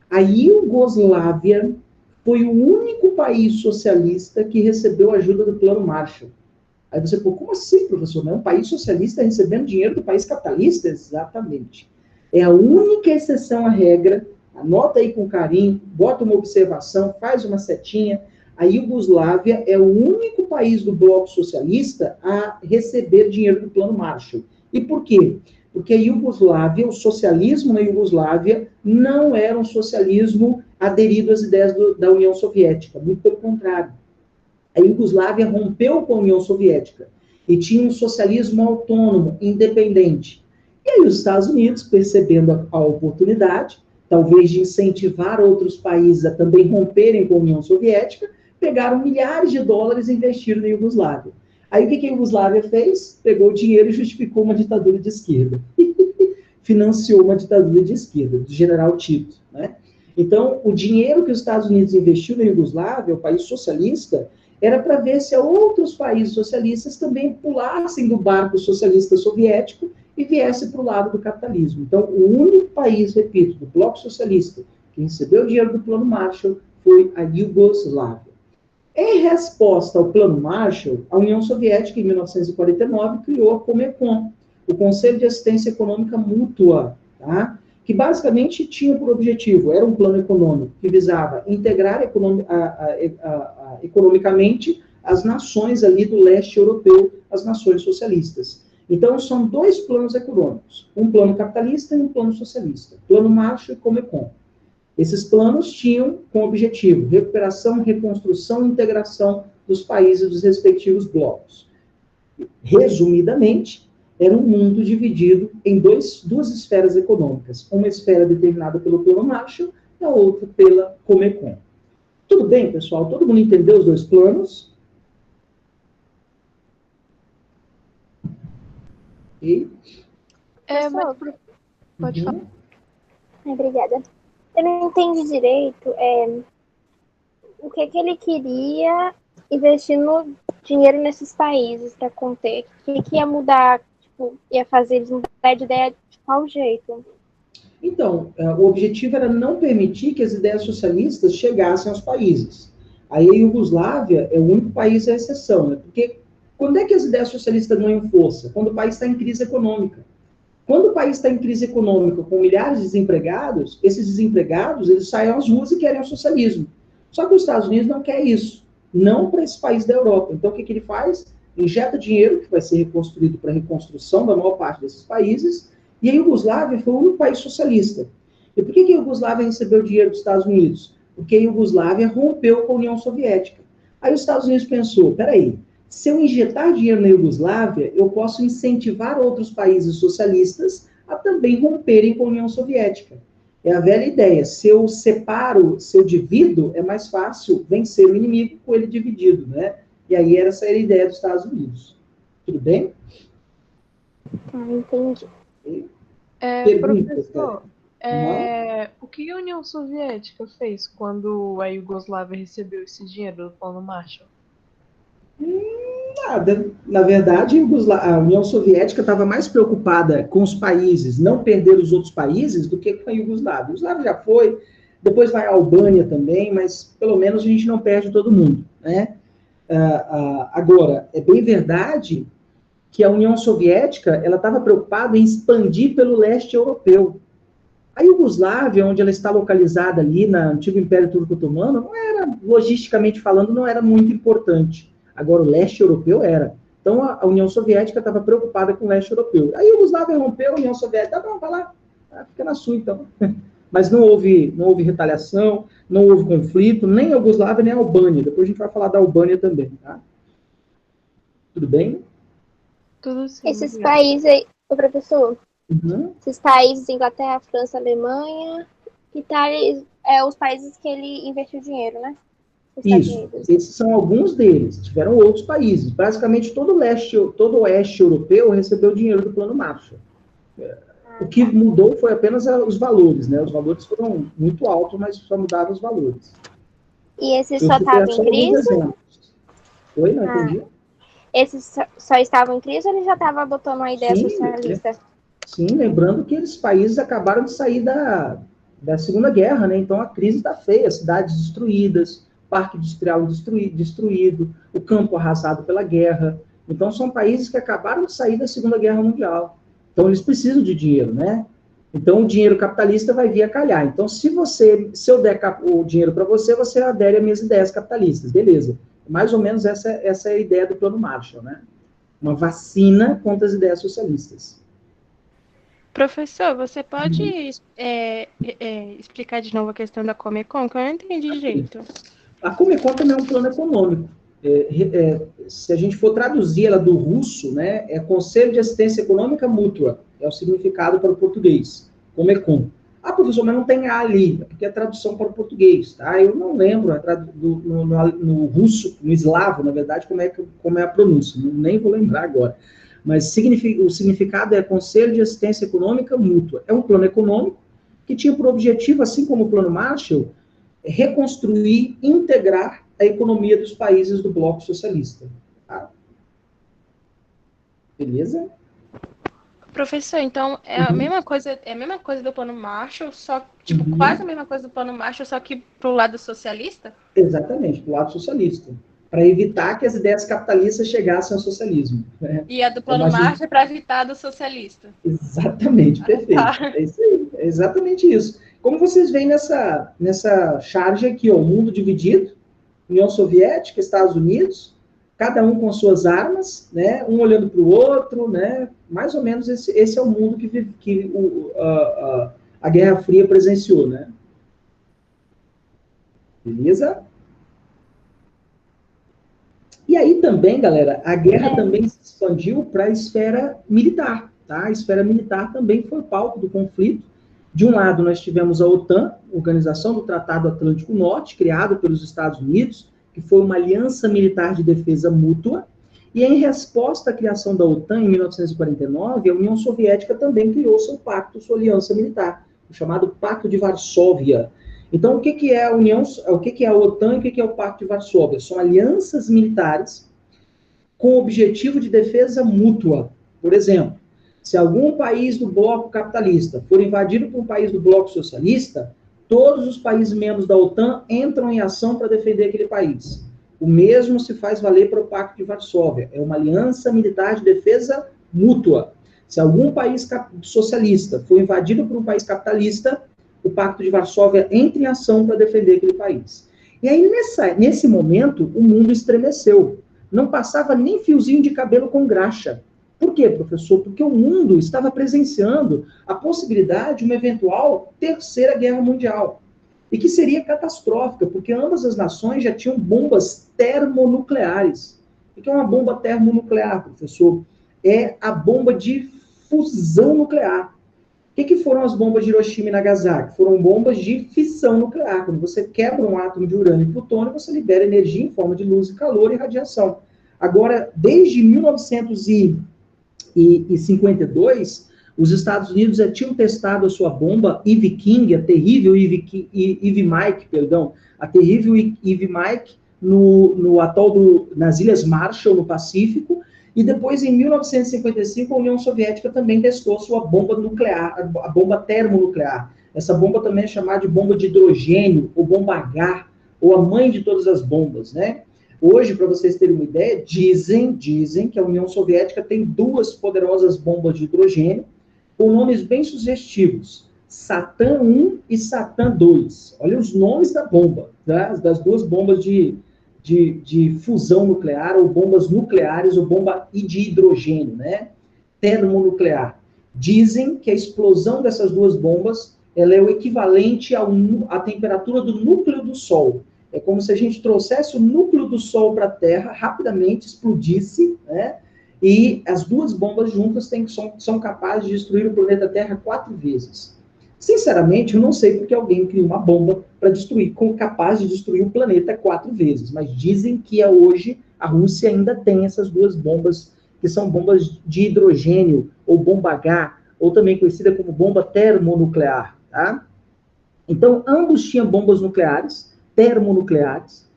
A Iugoslávia foi o único país socialista que recebeu ajuda do Plano Marshall. Aí você, como assim, professor? Não é um país socialista recebendo dinheiro do país capitalista? Exatamente. É a única exceção à regra Anota aí com carinho, bota uma observação, faz uma setinha. A Iugoslávia é o único país do bloco socialista a receber dinheiro do Plano Marshall. E por quê? Porque a Iugoslávia, o socialismo na Iugoslávia, não era um socialismo aderido às ideias da União Soviética, muito pelo contrário. A Iugoslávia rompeu com a União Soviética e tinha um socialismo autônomo, independente. E aí os Estados Unidos, percebendo a oportunidade, talvez de incentivar outros países a também romperem com a União Soviética, pegaram milhares de dólares e investiram na Iugoslávia. Aí o que a Iugoslávia fez? Pegou o dinheiro e justificou uma ditadura de esquerda. Financiou uma ditadura de esquerda, do general Tito, né? Então, o dinheiro que os Estados Unidos investiu na Iugoslávia, o país socialista, era para ver se outros países socialistas também pulassem do barco socialista soviético e viessem para o lado do capitalismo. Então, o único país, repito, do bloco socialista que recebeu o dinheiro do Plano Marshall foi a Iugoslávia. Em resposta ao Plano Marshall, a União Soviética, em 1949, criou a Comecon, o Conselho de Assistência Econômica Mútua, tá? Que basicamente tinha por objetivo, era um plano econômico que visava integrar economicamente as nações ali do leste europeu, as nações socialistas. Então, são dois planos econômicos, um plano capitalista e um plano socialista, Plano Marshall e Comecon. Esses planos tinham como objetivo recuperação, reconstrução e integração dos países dos respectivos blocos. Resumidamente, era um mundo dividido em duas esferas econômicas. Uma esfera determinada pelo Plano Marshall e a outra pela Comecon. Tudo bem, pessoal? Todo mundo entendeu os dois planos? E? Pode falar. Obrigada. Eu não entendi direito o que ele queria investindo dinheiro nesses países para conter. O que ia mudar, tipo, ia fazer eles mudar de ideia de qual jeito? Então, o objetivo era não permitir que as ideias socialistas chegassem aos países. Aí a Iugoslávia é o único país à exceção, né? Porque quando é que as ideias socialistas ganham força? Quando o país está em crise econômica. Quando o país está em crise econômica, com milhares de desempregados, esses desempregados, eles saem às ruas e querem o socialismo. Só que os Estados Unidos não quer isso. Não para esse país da Europa. Então, o que ele faz? Injeta dinheiro, que vai ser reconstruído para a reconstrução da maior parte desses países, e a Iugoslávia foi o único país socialista. E por que a Iugoslávia recebeu dinheiro dos Estados Unidos? Porque a Iugoslávia rompeu com a União Soviética. Aí os Estados Unidos pensou, peraí, se eu injetar dinheiro na Iugoslávia, eu posso incentivar outros países socialistas a também romperem com a União Soviética. É a velha ideia, se eu separo, se eu divido, é mais fácil vencer o inimigo com ele dividido, né? E aí essa era a ideia dos Estados Unidos. Tudo bem? Entendi. Professor, o que a União Soviética fez quando a Iugoslávia recebeu esse dinheiro do Plano Marshall? Nada. Na verdade, a União Soviética estava mais preocupada com os países, não perder os outros países, do que com a Iugoslávia. A Iugoslávia já foi, depois vai a Albânia também, mas pelo menos a gente não perde todo mundo, né? Agora, é bem verdade que a União Soviética ela estava preocupada em expandir pelo leste europeu. A Iugoslávia, onde ela está localizada ali no antigo Império Turco-Otomano, não era, logisticamente falando, não era muito importante. Agora, o leste europeu era. Então, a União Soviética estava preocupada com o leste europeu. A Iugoslávia rompeu, a União Soviética, vamos falar, fica na sua, então. Mas não houve retaliação, não houve conflito, nem a Iugoslávia, nem a Albânia. Depois a gente vai falar da Albânia também, tá? Tudo bem? Tudo sim. Esses países aí, o professor, esses países, Inglaterra, França, Alemanha, Itália, os países que ele investiu dinheiro, né? Isso, esses são alguns deles. Tiveram outros países. Basicamente, todo o oeste europeu recebeu dinheiro do Plano Marshall. O que mudou foi apenas os valores, né? Os valores foram muito altos, mas só mudaram os valores. E esses só estavam em crise? Oi, não entendi. Esses só estavam em crise ou ele já estava adotando uma ideia socialista? Sim, lembrando que esses países acabaram de sair da Segunda Guerra, né? Então a crise está feia, cidades destruídas, parque industrial destruído, o campo arrasado pela guerra. Então, são países que acabaram de sair da Segunda Guerra Mundial. Então, eles precisam de dinheiro, né? Então, o dinheiro capitalista vai vir a calhar. Então, se eu der o dinheiro para você, você adere às minhas ideias capitalistas. Beleza. Mais ou menos essa é a ideia do Plano Marshall, né? Uma vacina contra as ideias socialistas. Professor, você pode explicar de novo a questão da Comecon, que eu não entendi direito. A Comecon também é um plano econômico. Se a gente for traduzir ela do russo, né, é Conselho de Assistência Econômica Mútua, é o significado para o português, Comecon. Ah, professor, mas não tem A ali, é porque é tradução para o português, tá? Eu não lembro no russo, no eslavo, na verdade, como é a pronúncia, nem vou lembrar agora. Mas o significado é Conselho de Assistência Econômica Mútua. É um plano econômico que tinha por objetivo, assim como o Plano Marshall, reconstruir, integrar a economia dos países do bloco socialista. Tá? Beleza? Professor, então é a mesma coisa do Plano Marshall, só tipo quase a mesma coisa do Plano Marshall, só que pro lado socialista? Exatamente, pro lado socialista, para evitar que as ideias capitalistas chegassem ao socialismo. Né? E a do Plano Marshall é para evitar do socialista. Exatamente, perfeito. Tá. É isso aí, é exatamente isso. Como vocês veem nessa charge aqui, ó, o mundo dividido, União Soviética, Estados Unidos, cada um com suas armas, né, um olhando para o outro, né, mais ou menos esse é o mundo que a Guerra Fria presenciou, né. Beleza? E aí também, galera, a guerra também se expandiu para a esfera militar, tá? A esfera militar também foi palco do conflito. De um lado, nós tivemos a OTAN, Organização do Tratado Atlântico Norte, criada pelos Estados Unidos, que foi uma aliança militar de defesa mútua, e em resposta à criação da OTAN, em 1949, a União Soviética também criou seu pacto, sua aliança militar, o chamado Pacto de Varsóvia. Então, o que é a OTAN e o que é o Pacto de Varsóvia? São alianças militares com o objetivo de defesa mútua. Por exemplo, se algum país do bloco capitalista for invadido por um país do bloco socialista, todos os países membros da OTAN entram em ação para defender aquele país. O mesmo se faz valer para o Pacto de Varsóvia. É uma aliança militar de defesa mútua. Se algum país socialista for invadido por um país capitalista, o Pacto de Varsóvia entra em ação para defender aquele país. E aí, nesse momento, o mundo estremeceu. Não passava nem fiozinho de cabelo com graxa. Por quê, professor? Porque o mundo estava presenciando a possibilidade de uma eventual terceira guerra mundial. E que seria catastrófica, porque ambas as nações já tinham bombas termonucleares. O que é uma bomba termonuclear, professor? É a bomba de fusão nuclear. O que foram as bombas de Hiroshima e Nagasaki? Foram bombas de fissão nuclear. Quando você quebra um átomo de urânio e plutônio, você libera energia em forma de luz e calor e radiação. Agora, desde 1952, os Estados Unidos já tinham testado a sua bomba Eve King, a terrível Eve Mike, a terrível Eve Mike no atol nas Ilhas Marshall, no Pacífico, e depois, em 1955, a União Soviética também testou sua bomba nuclear, a bomba termonuclear. Essa bomba também é chamada de bomba de hidrogênio, ou bomba H, ou a mãe de todas as bombas, né? Hoje, para vocês terem uma ideia, dizem que a União Soviética tem duas poderosas bombas de hidrogênio, com nomes bem sugestivos, Satã 1 e Satã 2. Olha os nomes da bomba, tá? Das duas bombas de fusão nuclear, ou bombas nucleares, ou bomba de hidrogênio, né? Termonuclear. Dizem que a explosão dessas duas bombas ela é o equivalente à temperatura do núcleo do Sol. É como se a gente trouxesse o núcleo do Sol para a Terra, rapidamente explodisse, né? E as duas bombas juntas são capazes de destruir o planeta Terra 4 vezes. Sinceramente, eu não sei porque alguém criou uma bomba para destruir, capaz de destruir o planeta 4 vezes. Mas dizem que hoje a Rússia ainda tem essas duas bombas, que são bombas de hidrogênio, ou bomba H, ou também conhecida como bomba termonuclear, tá? Então, ambos tinham bombas nucleares, termonucleares,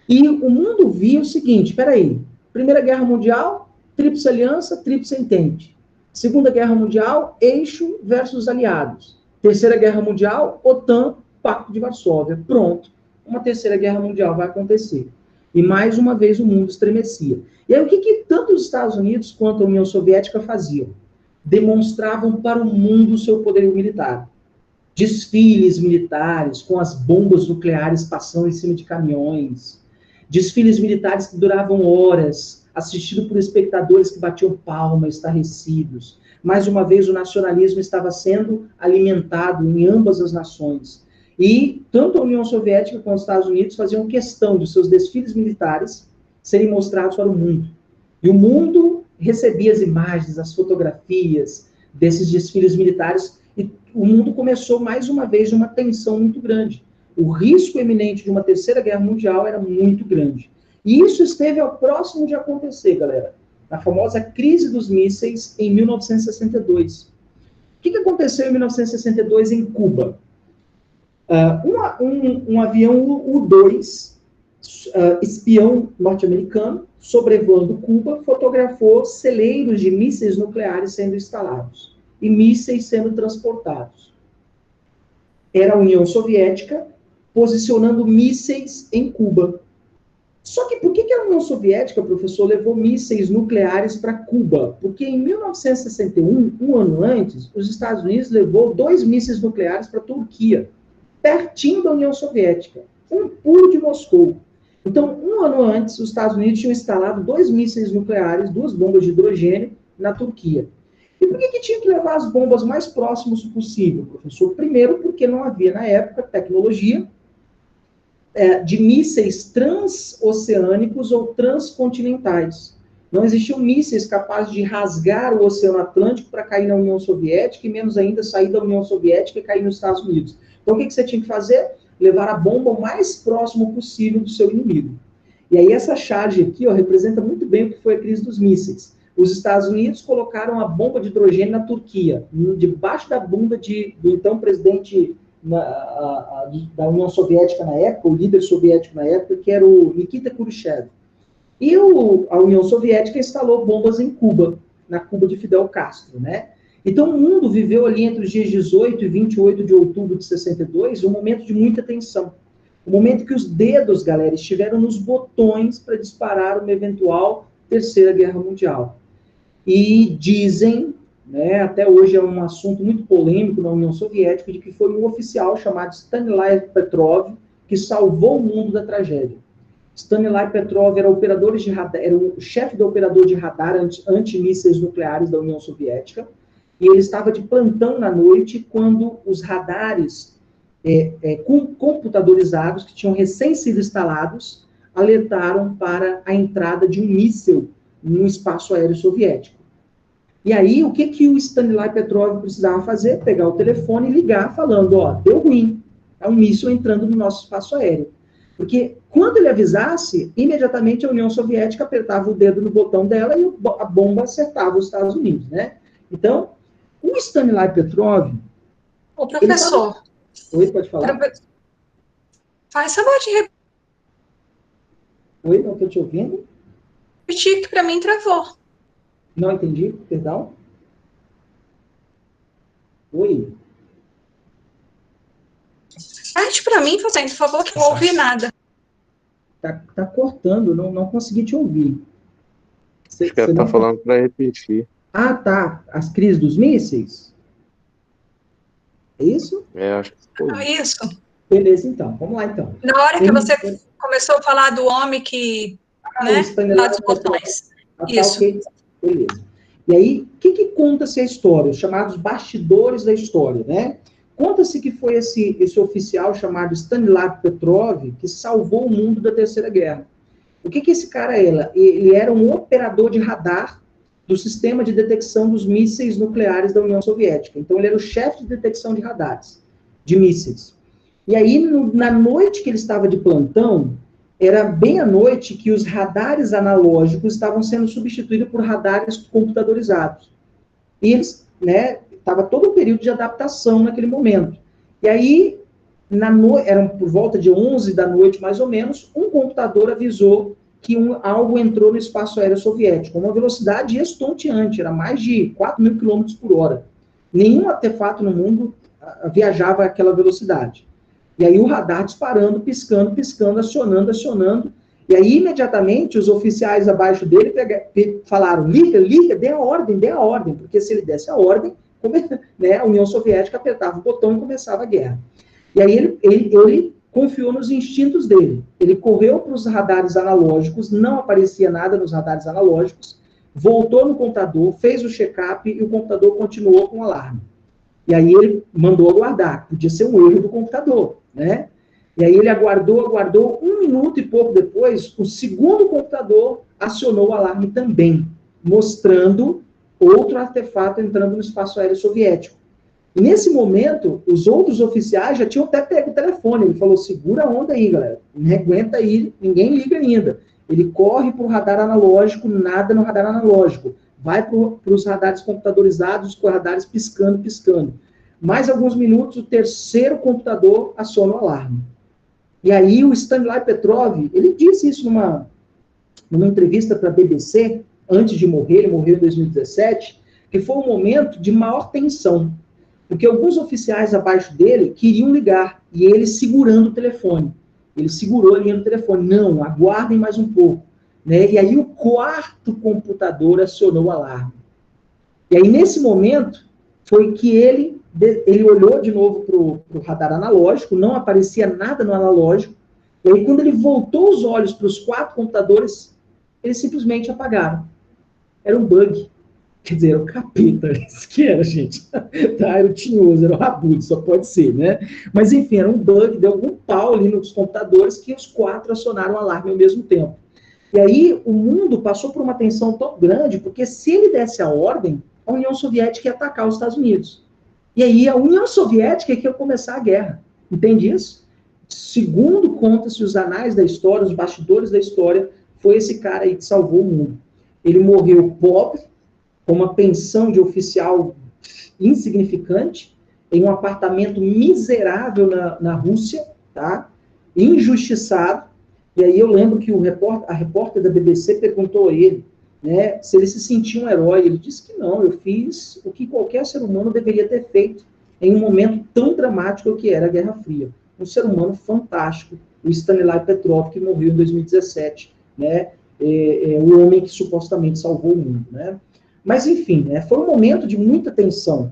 e o mundo via o seguinte, espera aí, Primeira Guerra Mundial, Tríplice Aliança, Tríplice Entente. Segunda Guerra Mundial, eixo versus aliados. Terceira Guerra Mundial, OTAN, Pacto de Varsóvia. Pronto, uma terceira guerra mundial vai acontecer. E mais uma vez o mundo estremecia. E aí o que tanto os Estados Unidos quanto a União Soviética faziam? demonstravam para o mundo o seu poderio militar. Desfiles militares com as bombas nucleares passando em cima de caminhões, desfiles militares que duravam horas, assistido por espectadores que batiam palmas, estarrecidos. Mais uma vez, o nacionalismo estava sendo alimentado em ambas as nações. E tanto a União Soviética quanto os Estados Unidos faziam questão de seus desfiles militares serem mostrados para o mundo. E o mundo recebia as imagens, as fotografias desses desfiles militares, e o mundo começou, mais uma vez, uma tensão muito grande. O risco eminente de uma terceira guerra mundial era muito grande. E isso esteve ao próximo de acontecer, galera. A famosa crise dos mísseis em 1962. O que aconteceu em 1962 em Cuba? Um avião U-2, espião norte-americano, sobrevoando Cuba, fotografou celeiros de mísseis nucleares sendo instalados e mísseis sendo transportados. Era a União Soviética posicionando mísseis em Cuba. Só que por que a União Soviética, professor, levou mísseis nucleares para Cuba? Porque em 1961, um ano antes, os Estados Unidos levou 2 mísseis nucleares para a Turquia, pertinho da União Soviética, um pulo de Moscou. Então, um ano antes, os Estados Unidos tinham instalado 2 mísseis nucleares, 2 bombas de hidrogênio, na Turquia. E por que tinha que levar as bombas mais próximas possível, professor? Primeiro, porque não havia, na época, tecnologia de mísseis transoceânicos ou transcontinentais. Não existiam mísseis capazes de rasgar o Oceano Atlântico para cair na União Soviética, e menos ainda sair da União Soviética e cair nos Estados Unidos. Então, o que você tinha que fazer? Levar a bomba o mais próximo possível do seu inimigo. E aí, essa charge aqui, ó, representa muito bem o que foi a crise dos mísseis. Os Estados Unidos colocaram a bomba de hidrogênio na Turquia, debaixo da bunda do então presidente da União Soviética na época, o líder soviético na época, que era o Nikita Khrushchev. E a União Soviética instalou bombas em Cuba, na Cuba de Fidel Castro, né? Então, o mundo viveu ali entre os dias 18 e 28 de outubro de 62, um momento de muita tensão. Um momento que os dedos, galera, estiveram nos botões para disparar uma eventual terceira guerra mundial. E dizem, né, até hoje é um assunto muito polêmico na União Soviética, de que foi um oficial chamado Stanilai Petrov que salvou o mundo da tragédia. Stanilai Petrov era o chefe do operador de radar antimísseis nucleares da União Soviética, e ele estava de plantão na noite quando os radares computadorizados, que tinham recém sido instalados, alertaram para a entrada de um míssil no espaço aéreo soviético. E aí, o que o Stanilai Petrov precisava fazer? Pegar o telefone e ligar falando, ó, deu ruim, é um míssil entrando no nosso espaço aéreo. Porque quando ele avisasse, imediatamente a União Soviética apertava o dedo no botão dela e a bomba acertava os Estados Unidos, né? Então, o Stanilai Petrov... Ô, professor... Oi, pode falar? Faz favor de repetir. Oi, não estou te ouvindo? Repetir que para mim travou. Não entendi, perdão. Oi. Repete para mim, fazendo favor, que eu não ouvi nada. Tá cortando, não consegui te ouvir. Acho que ela tá falando para repetir. Ah, tá. As crises dos mísseis? É isso? Acho que foi. Isso. Beleza, então. Vamos lá, então. Na hora que você começou a falar do homem que... lá dos botões. Isso. Okay. Beleza. E aí, o que conta-se a história? Os chamados bastidores da história, né? Conta-se que foi esse oficial chamado Stanilai Petrov que salvou o mundo da Terceira Guerra. O que esse cara era? Ele era um operador de radar do sistema de detecção dos mísseis nucleares da União Soviética. Então, ele era o chefe de detecção de radares, de mísseis. E aí, na noite que ele estava de plantão, era bem à noite que os radares analógicos estavam sendo substituídos por radares computadorizados. E eles, né, estava todo um período de adaptação naquele momento. E aí, eram por volta de 11 da noite, mais ou menos, um computador avisou que algo entrou no espaço aéreo soviético, uma velocidade estonteante, era mais de 4.000 km por hora. Nenhum artefato no mundo viajava àquela velocidade. E aí o radar disparando, piscando, acionando, E aí, imediatamente, os oficiais abaixo dele falaram, liga, dê a ordem, porque se ele desse a ordem, né, a União Soviética apertava o botão e começava a guerra. E aí ele confiou nos instintos dele. Ele correu para os radares analógicos, não aparecia nada nos radares analógicos, voltou no computador, fez o check-up e o computador continuou com o alarme. E aí ele mandou aguardar, podia ser um erro do computador, né? E aí ele aguardou 1 minuto e pouco depois, o segundo computador acionou o alarme também, mostrando outro artefato entrando no espaço aéreo soviético. E nesse momento, os outros oficiais já tinham até pego o telefone. Ele falou, segura a onda aí, galera. Não aguenta aí, ninguém liga ainda. Ele corre para o radar analógico, nada no radar analógico. Vai para os radares computadorizados, com os radares piscando. Mais alguns minutos, o terceiro computador aciona o alarme. E aí o Stanley Petrov, ele disse isso numa entrevista para a BBC, antes de morrer, ele morreu em 2017, que foi um momento de maior tensão, porque alguns oficiais abaixo dele queriam ligar, e ele segurando o telefone. Ele segurou a linha do telefone. Não, aguardem mais um pouco. Né? E aí o quarto computador acionou o alarme. E aí, nesse momento, foi que ele olhou de novo para o radar analógico, não aparecia nada no analógico, e aí quando ele voltou os olhos para os 4 computadores, eles simplesmente apagaram. Era um bug. Quer dizer, era o capeta, isso que era, gente. Tá? Era o tinhoso, era o rabudo, só pode ser, né? Mas, enfim, era um bug, deu algum pau ali nos computadores que os 4 acionaram o alarme ao mesmo tempo. E aí, o mundo passou por uma tensão tão grande, porque se ele desse a ordem, a União Soviética ia atacar os Estados Unidos. E aí, a União Soviética ia começar a guerra. Entende isso? Segundo conta-se os anais da história, os bastidores da história, foi esse cara aí que salvou o mundo. Ele morreu pobre, com uma pensão de oficial insignificante, em um apartamento miserável na Rússia, tá? Injustiçado. E aí eu lembro que a repórter da BBC perguntou a ele, né, se ele se sentia um herói. Ele disse que não, eu fiz o que qualquer ser humano deveria ter feito em um momento tão dramático que era a Guerra Fria. Um ser humano fantástico, o Stanley Petrov, que morreu em 2017, né, o homem que supostamente salvou o mundo, né? Mas, enfim, né, foi um momento de muita tensão.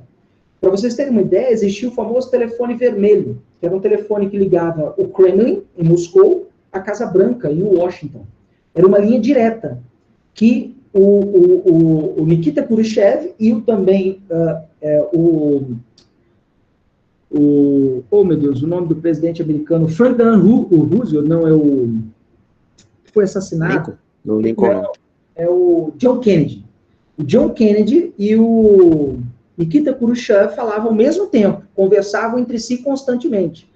Para vocês terem uma ideia, existia o famoso telefone vermelho, que era um telefone que ligava o Kremlin, em Moscou, à Casa Branca, em Washington. Era uma linha direta, que o Nikita Khrushchev e também oh, meu Deus, o nome do presidente americano, Franklin Roosevelt, não é o... foi assassinado. Lincoln. É o John Kennedy. O John Kennedy e o Nikita Khrushchev falavam ao mesmo tempo, conversavam entre si constantemente.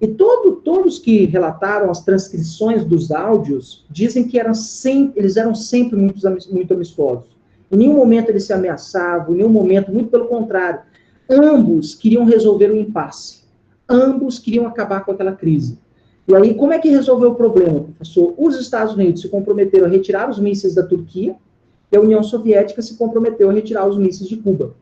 E todos que relataram as transcrições dos áudios dizem que eles eram sempre muito amistosos. Em nenhum momento eles se ameaçavam, em nenhum momento, muito pelo contrário. Ambos queriam resolver o impasse. Ambos queriam acabar com aquela crise. E aí, como é que resolveu o problema, professor? Os Estados Unidos se comprometeram a retirar os mísseis da Turquia e a União Soviética se comprometeu a retirar os mísseis de Cuba.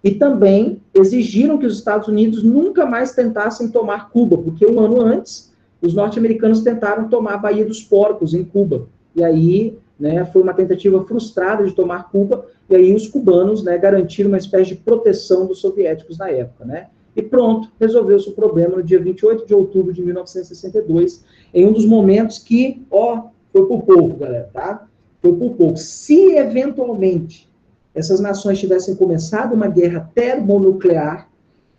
E também exigiram que os Estados Unidos nunca mais tentassem tomar Cuba, porque um ano antes, os norte-americanos tentaram tomar a Baía dos Porcos, em Cuba. E aí, né, foi uma tentativa frustrada de tomar Cuba, e aí os cubanos, né, garantiram uma espécie de proteção dos soviéticos na época, né? E pronto, resolveu-se o problema no dia 28 de outubro de 1962, em um dos momentos que, foi por pouco, galera, tá? Foi por pouco. Se, eventualmente, essas nações tivessem começado uma guerra termonuclear,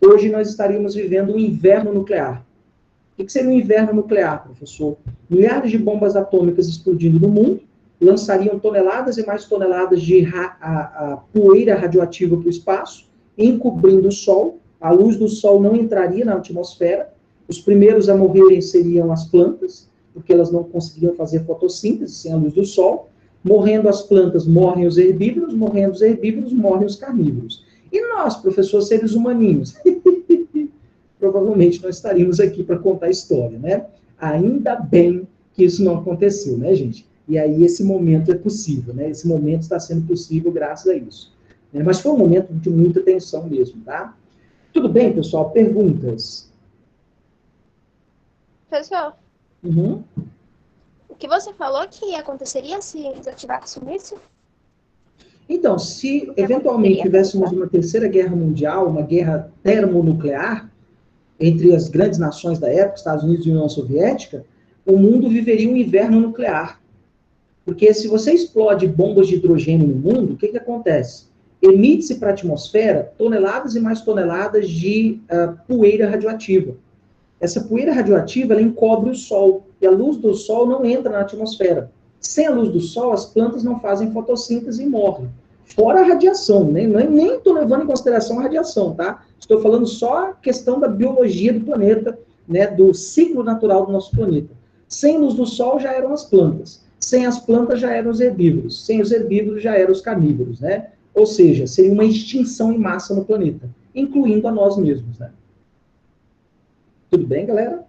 hoje nós estaríamos vivendo um inverno nuclear. O que seria um inverno nuclear, professor? Milhares de bombas atômicas explodindo no mundo, lançariam toneladas e mais toneladas de poeira radioativa para o espaço, encobrindo o Sol. A luz do Sol não entraria na atmosfera. Os primeiros a morrerem seriam as plantas, porque elas não conseguiriam fazer fotossíntese sem a luz do Sol. Morrendo as plantas, morrem os herbívoros, morrendo os herbívoros, morrem os carnívoros. E nós, professor, seres humaninhos, provavelmente nós estaríamos aqui para contar a história, né? Ainda bem que isso não aconteceu, né, gente? E aí esse momento é possível, né? Esse momento está sendo possível graças a isso. Né? Mas foi um momento de muita tensão mesmo, tá? Tudo bem, pessoal? Perguntas? Professor, Uhum. que você falou que aconteceria se eles ativassem o míssil? Então, se eventualmente tivéssemos uma terceira guerra mundial, uma guerra termonuclear, entre as grandes nações da época, Estados Unidos e União Soviética, o mundo viveria um inverno nuclear. Porque se você explode bombas de hidrogênio no mundo, o que acontece? Emite-se para a atmosfera toneladas e mais toneladas de poeira radioativa. Essa poeira radioativa, ela encobre o Sol, e a luz do Sol não entra na atmosfera. Sem a luz do Sol, as plantas não fazem fotossíntese e morrem. Fora a radiação, né? Nem estou levando em consideração a radiação, tá? Estou falando só a questão da biologia do planeta, né? Do ciclo natural do nosso planeta. Sem luz do Sol já eram as plantas. Sem as plantas já eram os herbívoros. Sem os herbívoros já eram os carnívoros, né? Ou seja, seria uma extinção em massa no planeta, incluindo a nós mesmos, né? Tudo bem, galera?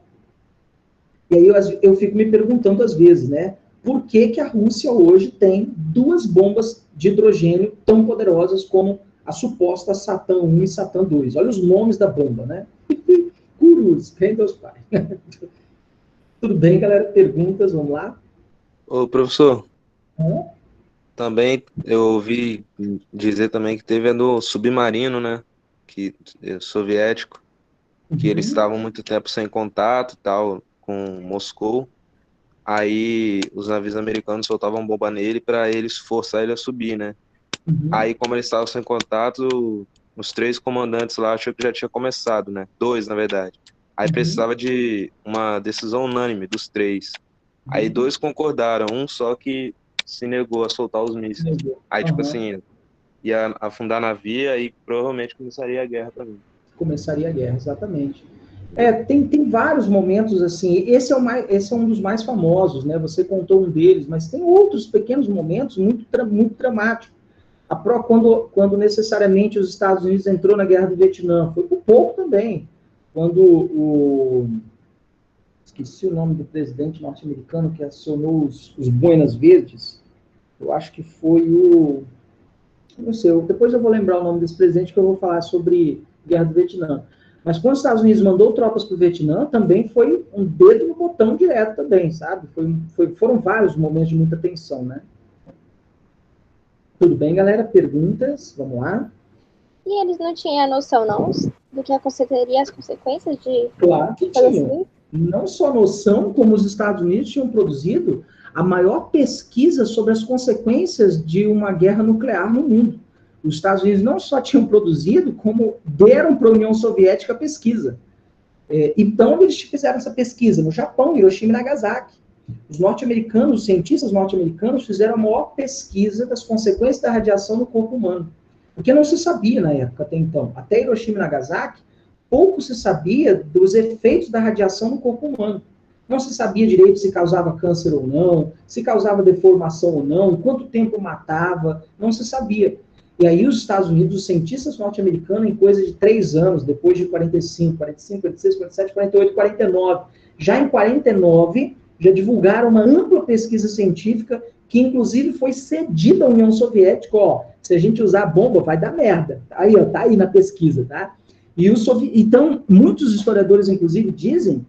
E aí eu fico me perguntando às vezes, né? Por que a Rússia hoje tem 2 bombas de hidrogênio tão poderosas como a suposta Satã 1 e Satã 2? Olha os nomes da bomba, né? Curus, quem Deus Pai. Tudo bem, galera? Perguntas, vamos lá? Ô, professor, também eu ouvi dizer também que teve a do submarino, né? Soviético, que eles estavam muito tempo sem contato e tal, com Moscou. Aí os navios americanos soltavam bomba nele para eles forçar ele a subir, né? Aí, como eles estavam sem contato, os 3 comandantes lá achou que já tinha começado, né? 2, na verdade. Aí precisava de uma decisão unânime dos 3. Aí 2 concordaram, um só que se negou a soltar os mísseis. Aí, tipo assim, ia afundar navio e provavelmente começaria a guerra também. Começaria a guerra, exatamente. Tem vários momentos assim, esse é um dos mais famosos, né? Você contou um deles, mas tem outros pequenos momentos muito dramáticos. Quando necessariamente os Estados Unidos entrou na Guerra do Vietnã, foi por pouco também. Quando esqueci o nome do presidente norte-americano que acionou os Buenas Verdes, eu acho que foi não sei, depois eu vou lembrar o nome desse presidente que eu vou falar sobre Guerra do Vietnã. Mas quando os Estados Unidos mandou tropas para o Vietnã, também foi um dedo no botão direto também, sabe? Foram vários momentos de muita tensão, né? Tudo bem, galera? Perguntas? Vamos lá? E eles não tinham a noção, não, do que seria as consequências de... Claro que tinham. Não só noção, como os Estados Unidos tinham produzido a maior pesquisa sobre as consequências de uma guerra nuclear no mundo. Os Estados Unidos não só tinham produzido, como deram para a União Soviética a pesquisa. Então, eles fizeram essa pesquisa no Japão, Hiroshima e Nagasaki. Os cientistas norte-americanos fizeram a maior pesquisa das consequências da radiação no corpo humano. Porque não se sabia na época até então. Até Hiroshima e Nagasaki, pouco se sabia dos efeitos da radiação no corpo humano. Não se sabia direito se causava câncer ou não, se causava deformação ou não, quanto tempo matava, não se sabia. E aí os Estados Unidos, os cientistas norte-americanos, em coisa de 3 anos, depois de 45, 46, 47, 48, 49, já em 49, já divulgaram uma ampla pesquisa científica que, inclusive, foi cedida à União Soviética. Se a gente usar a bomba, vai dar merda. Aí, tá aí na pesquisa, tá? Então, muitos historiadores, inclusive, dizem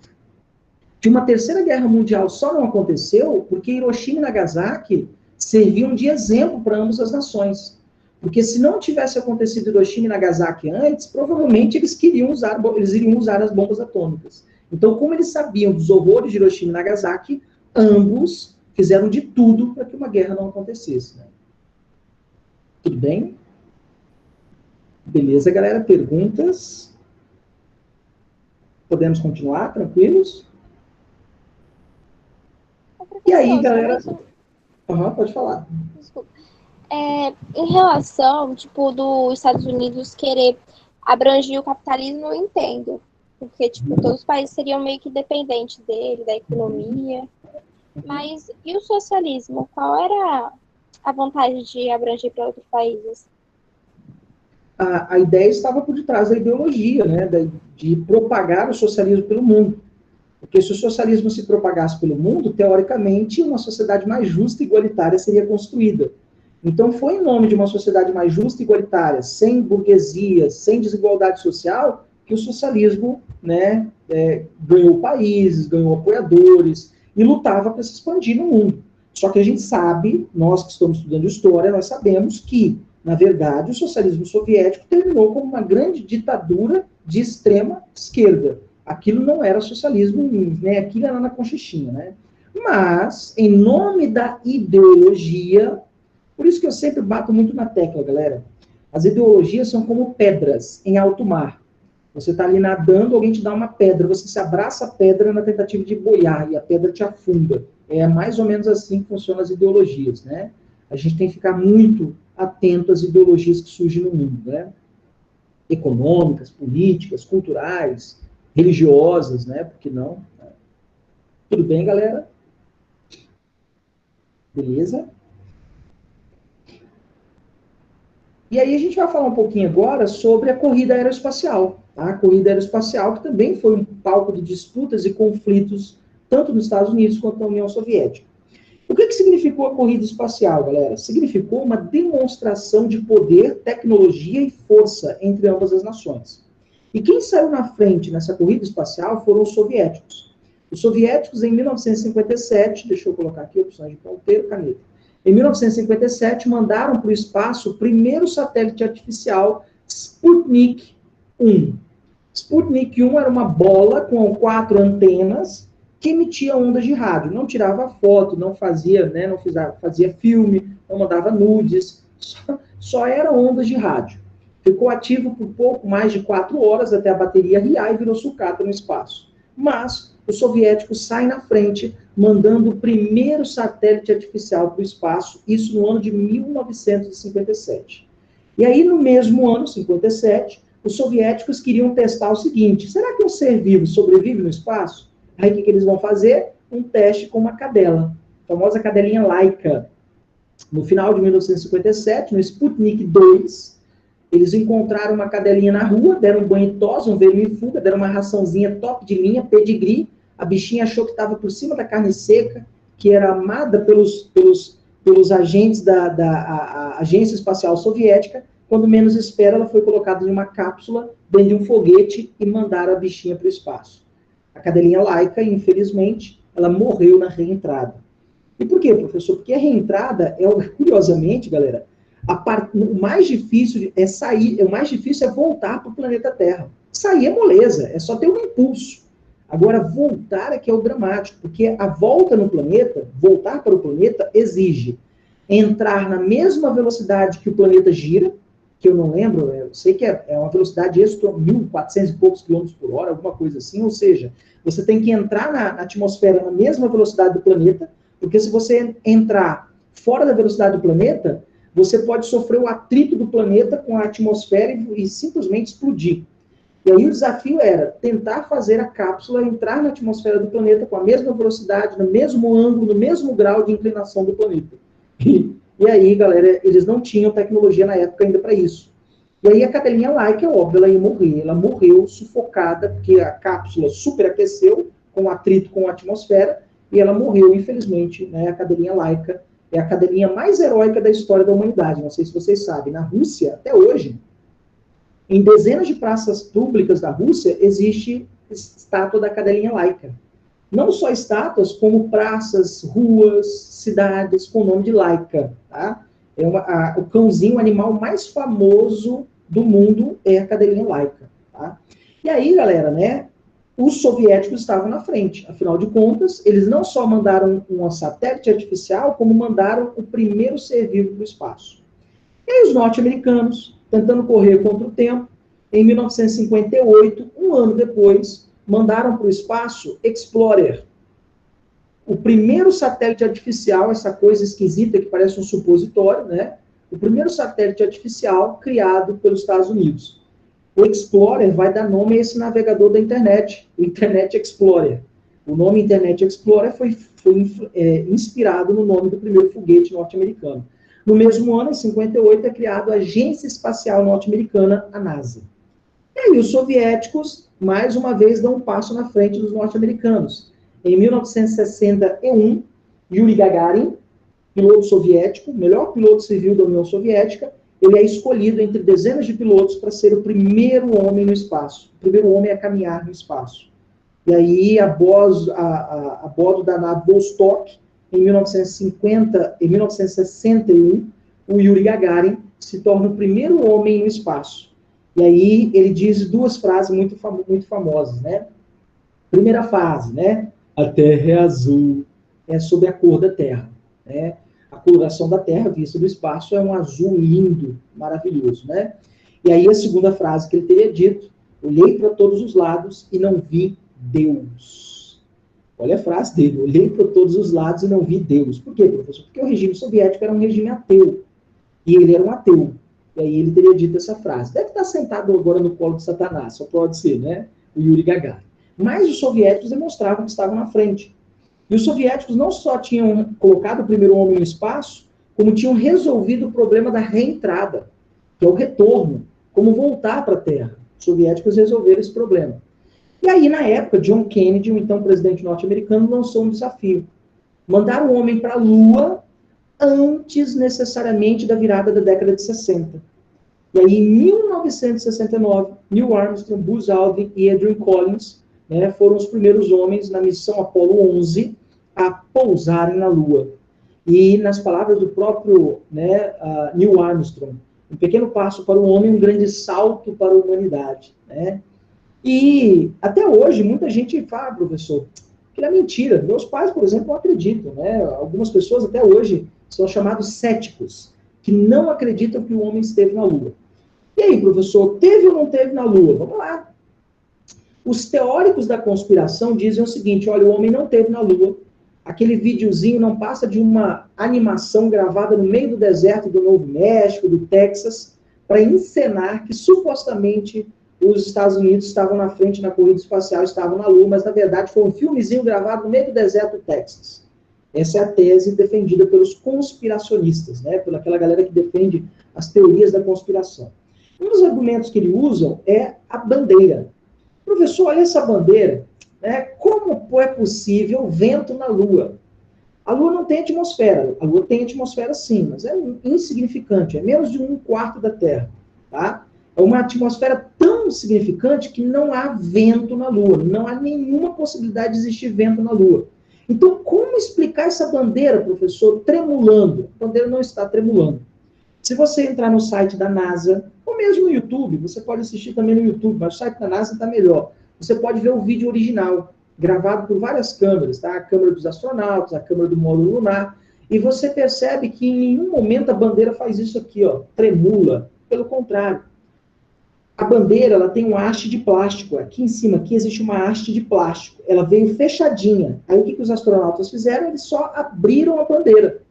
que uma terceira guerra mundial só não aconteceu porque Hiroshima e Nagasaki serviam de exemplo para ambas as nações. Porque se não tivesse acontecido Hiroshima e Nagasaki antes, provavelmente eles iriam usar as bombas atômicas. Então, como eles sabiam dos horrores de Hiroshima e Nagasaki, ambos fizeram de tudo para que uma guerra não acontecesse. Né? Tudo bem? Beleza, galera? Perguntas? Podemos continuar, tranquilos? E aí, galera? Pode falar. Desculpa. Em relação, dos Estados Unidos querer abranger o capitalismo, eu entendo. Porque, todos os países seriam meio que dependentes dele, da economia. Mas, e o socialismo? Qual era a vantagem de abranger para outros países? A ideia estava por detrás da ideologia, né? De propagar o socialismo pelo mundo. Porque se o socialismo se propagasse pelo mundo, teoricamente, uma sociedade mais justa e igualitária seria construída. Então, foi em nome de uma sociedade mais justa e igualitária, sem burguesia, sem desigualdade social, que o socialismo, né, ganhou países, ganhou apoiadores. e lutava para se expandir no mundo. Só que a gente sabe, nós que estamos estudando história, nós sabemos que, na verdade, o socialismo soviético terminou como uma grande ditadura de extrema esquerda. Aquilo não era socialismo, né? Aquilo era na Conchichinha, né? Mas, em nome da ideologia, por isso que eu sempre bato muito na tecla, galera, as ideologias são como pedras em alto mar. Você está ali nadando, alguém te dá uma pedra, você se abraça a pedra na tentativa de boiar, e a pedra te afunda. É mais ou menos assim que funcionam as ideologias, né? A gente tem que ficar muito atento às ideologias que surgem no mundo, né? Econômicas, políticas, culturais, religiosas, né? Por que não? Tudo bem, galera? Beleza? E aí a gente vai falar um pouquinho agora sobre a corrida aeroespacial. Tá? A corrida aeroespacial, que também foi um palco de disputas e conflitos, tanto nos Estados Unidos quanto na União Soviética. O que significou a corrida espacial, galera? Significou uma demonstração de poder, tecnologia e força entre ambas as nações. E quem saiu na frente nessa corrida espacial foram os soviéticos. Os soviéticos, em 1957, deixa eu colocar aqui opções de ponteiro, caneta. Em 1957, mandaram para o espaço o primeiro satélite artificial, Sputnik 1. Sputnik 1 era uma bola com 4 antenas que emitia ondas de rádio. Não tirava foto, não fazia, né, fazia filme, não mandava nudes, só era ondas de rádio. Ficou ativo por pouco mais de 4 horas até a bateria riar e virou sucata no espaço. Mas os soviéticos saem na frente, mandando o primeiro satélite artificial para o espaço, isso no ano de 1957. E aí, no mesmo ano, 57, os soviéticos queriam testar o seguinte: será que um ser vivo sobrevive no espaço? Aí, o que eles vão fazer? Um teste com uma cadela, a famosa cadelinha Laika. No final de 1957, no Sputnik 2, eles encontraram uma cadelinha na rua, deram um banho tosa, um vermifuga, deram uma raçãozinha top de linha, pedigree. A bichinha achou que estava por cima da carne seca, que era amada pelos agentes da Agência Espacial Soviética. Quando menos espera, ela foi colocada em uma cápsula dentro de um foguete e mandaram a bichinha para o espaço. A cadelinha Laika, infelizmente, ela morreu na reentrada. E por quê, professor? Porque a reentrada curiosamente, galera, o mais difícil é sair, o mais difícil é voltar para o planeta Terra. Sair é moleza, é só ter um impulso. Agora, voltar é que é o dramático, porque a volta no planeta, voltar para o planeta, exige entrar na mesma velocidade que o planeta gira, que eu não lembro, eu sei que é uma velocidade extra, 1.400 e poucos quilômetros por hora, alguma coisa assim, ou seja, você tem que entrar na atmosfera na mesma velocidade do planeta, porque se você entrar fora da velocidade do planeta, você pode sofrer o atrito do planeta com a atmosfera e simplesmente explodir. E aí o desafio era tentar fazer a cápsula entrar na atmosfera do planeta com a mesma velocidade, no mesmo ângulo, no mesmo grau de inclinação do planeta. E aí, galera, eles não tinham tecnologia na época ainda para isso. E aí a cadelinha Laika, óbvio, ela ia morrer. Ela morreu sufocada, porque a cápsula superaqueceu com atrito com a atmosfera, e ela morreu, infelizmente, né? A cadelinha Laika é a cadelinha mais heróica da história da humanidade. Não sei se vocês sabem. Na Rússia, até hoje, em dezenas de praças públicas da Rússia, existe estátua da cadelinha Laika. Não só estátuas, como praças, ruas, cidades com o nome de Laika. Tá? O cãozinho, o animal mais famoso do mundo é a cadelinha Laika. Tá? E aí, galera, né, os soviéticos estavam na frente. Afinal de contas, eles não só mandaram um satélite artificial, como mandaram o primeiro ser vivo para o espaço. E aí os norte-americanos, tentando correr contra o tempo, em 1958, um ano depois, mandaram para o espaço Explorer. O primeiro satélite artificial, essa coisa esquisita que parece um supositório, né? O primeiro satélite artificial criado pelos Estados Unidos. O Explorer vai dar nome a esse navegador da internet, o Internet Explorer. O nome Internet Explorer foi inspirado no nome do primeiro foguete norte-americano. No mesmo ano, em 58, é criada a Agência Espacial Norte-Americana, a NASA. E aí os soviéticos, mais uma vez, dão um passo na frente dos norte-americanos. Em 1961, Yuri Gagarin, piloto soviético, melhor piloto civil da União Soviética, ele é escolhido entre dezenas de pilotos para ser o primeiro homem no espaço, o primeiro homem a caminhar no espaço. E E aí, a bordo da nave Vostok, em 1961, o Yuri Gagarin se torna o primeiro homem no espaço. E aí ele diz duas frases muito famosas, né? Primeira frase, né? A Terra é azul. É sobre a cor da Terra, né? A coloração da Terra vista do espaço é um azul lindo, maravilhoso, né? E aí a segunda frase que ele teria dito: olhei para todos os lados e não vi Deus. Olha a frase dele: olhei para todos os lados e não vi Deus. Por quê, professor? Porque o regime soviético era um regime ateu. E ele era um ateu. E aí ele teria dito essa frase. Deve estar sentado agora no colo de Satanás, só pode ser, né? O Yuri Gagarin. Mas os soviéticos demonstravam que estavam na frente. E os soviéticos não só tinham colocado o primeiro homem no espaço, como tinham resolvido o problema da reentrada, que é o retorno, como voltar para a Terra. Os soviéticos resolveram esse problema. E aí, na época, John Kennedy, o então presidente norte-americano, lançou um desafio. Mandar o homem para a Lua antes, necessariamente, da virada da década de 60. E aí, em 1969, Neil Armstrong, Buzz Aldrin e Adrian Collins, né, foram os primeiros homens na missão Apollo 11 a pousarem na Lua. E, nas palavras do próprio Neil Armstrong, um pequeno passo para o homem, um grande salto para a humanidade, né? E, até hoje, muita gente fala, professor, que é mentira. Meus pais, por exemplo, não acreditam, né? Algumas pessoas, até hoje, são chamados céticos, que não acreditam que o homem esteve na Lua. E aí, professor, teve ou não teve na Lua? Vamos lá. Os teóricos da conspiração dizem o seguinte: olha, o homem não teve na Lua. Aquele videozinho não passa de uma animação gravada no meio do deserto do Novo México, do Texas, para encenar que, supostamente, os Estados Unidos estavam na frente na corrida espacial, estavam na Lua, mas, na verdade, foi um filmezinho gravado no meio do deserto do Texas. Essa é a tese defendida pelos conspiracionistas, né? Pela aquela galera que defende as teorias da conspiração. Um dos argumentos que eles usam é a bandeira. Professor, olha essa bandeira, né? Como é possível vento na Lua? A Lua não tem atmosfera. A Lua tem atmosfera sim, mas é insignificante, é menos de 1/4 da Terra, tá? É uma atmosfera tão insignificante que não há vento na Lua, não há nenhuma possibilidade de existir vento na Lua. Então, como explicar essa bandeira, professor, tremulando? A bandeira não está tremulando. Se você entrar no site da NASA, ou mesmo no YouTube, você pode assistir também no YouTube, mas o site da NASA está melhor. Você pode ver o vídeo original, gravado por várias câmeras, tá? A câmera dos astronautas, a câmera do módulo lunar, e você percebe que em nenhum momento a bandeira faz isso aqui, ó, tremula. Pelo contrário. A bandeira, ela tem uma haste de plástico. Aqui em cima, aqui existe uma haste de plástico. Ela veio fechadinha. Aí o que os astronautas fizeram? Eles só abriram a bandeira.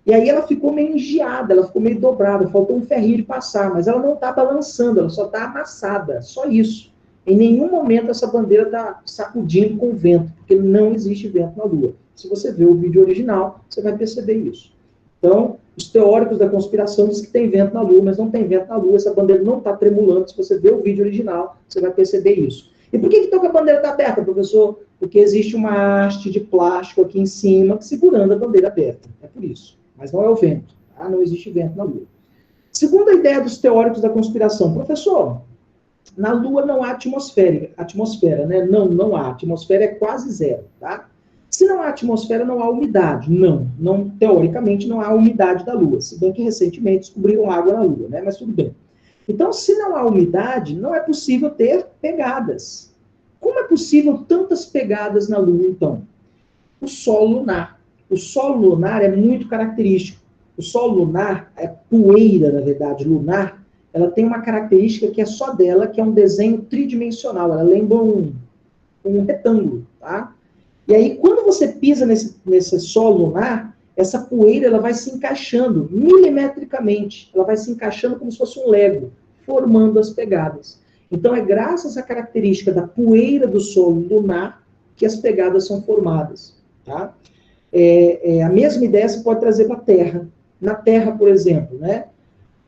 E aí ela ficou meio engiada, ela ficou meio dobrada, faltou um ferrinho de passar, mas ela não está balançando, ela só está amassada, só isso. Em nenhum momento essa bandeira está sacudindo com o vento, porque não existe vento na Lua. Se você ver o vídeo original, você vai perceber isso. Então, os teóricos da conspiração dizem que tem vento na Lua, mas não tem vento na Lua, essa bandeira não está tremulando. Se você ver o vídeo original, você vai perceber isso. E por que então que a bandeira está aberta, professor? Porque existe uma haste de plástico aqui em cima segurando a bandeira aberta. É por isso. Mas não é o vento. Tá? Não existe vento na Lua. Segunda ideia dos teóricos da conspiração. Professor, na Lua não há atmosfera, né? Não há. A atmosfera é quase zero, tá? Se não há atmosfera, não há umidade. Não, teoricamente, não há umidade da Lua. Se bem que recentemente descobriram água na Lua, né? Mas tudo bem. Então, se não há umidade, não é possível ter pegadas. Como é possível tantas pegadas na Lua, então? O solo lunar. O solo lunar é muito característico. O solo lunar, é poeira, na verdade, lunar, ela tem uma característica que é só dela, que é um desenho tridimensional. Ela lembra um retângulo, tá? E aí, quando você pisa nesse solo lunar, essa poeira ela vai se encaixando milimetricamente. Ela vai se encaixando como se fosse um Lego, formando as pegadas. Então, é graças à característica da poeira do solo lunar que as pegadas são formadas, tá? A mesma ideia você pode trazer para a Terra. Na Terra, por exemplo, né?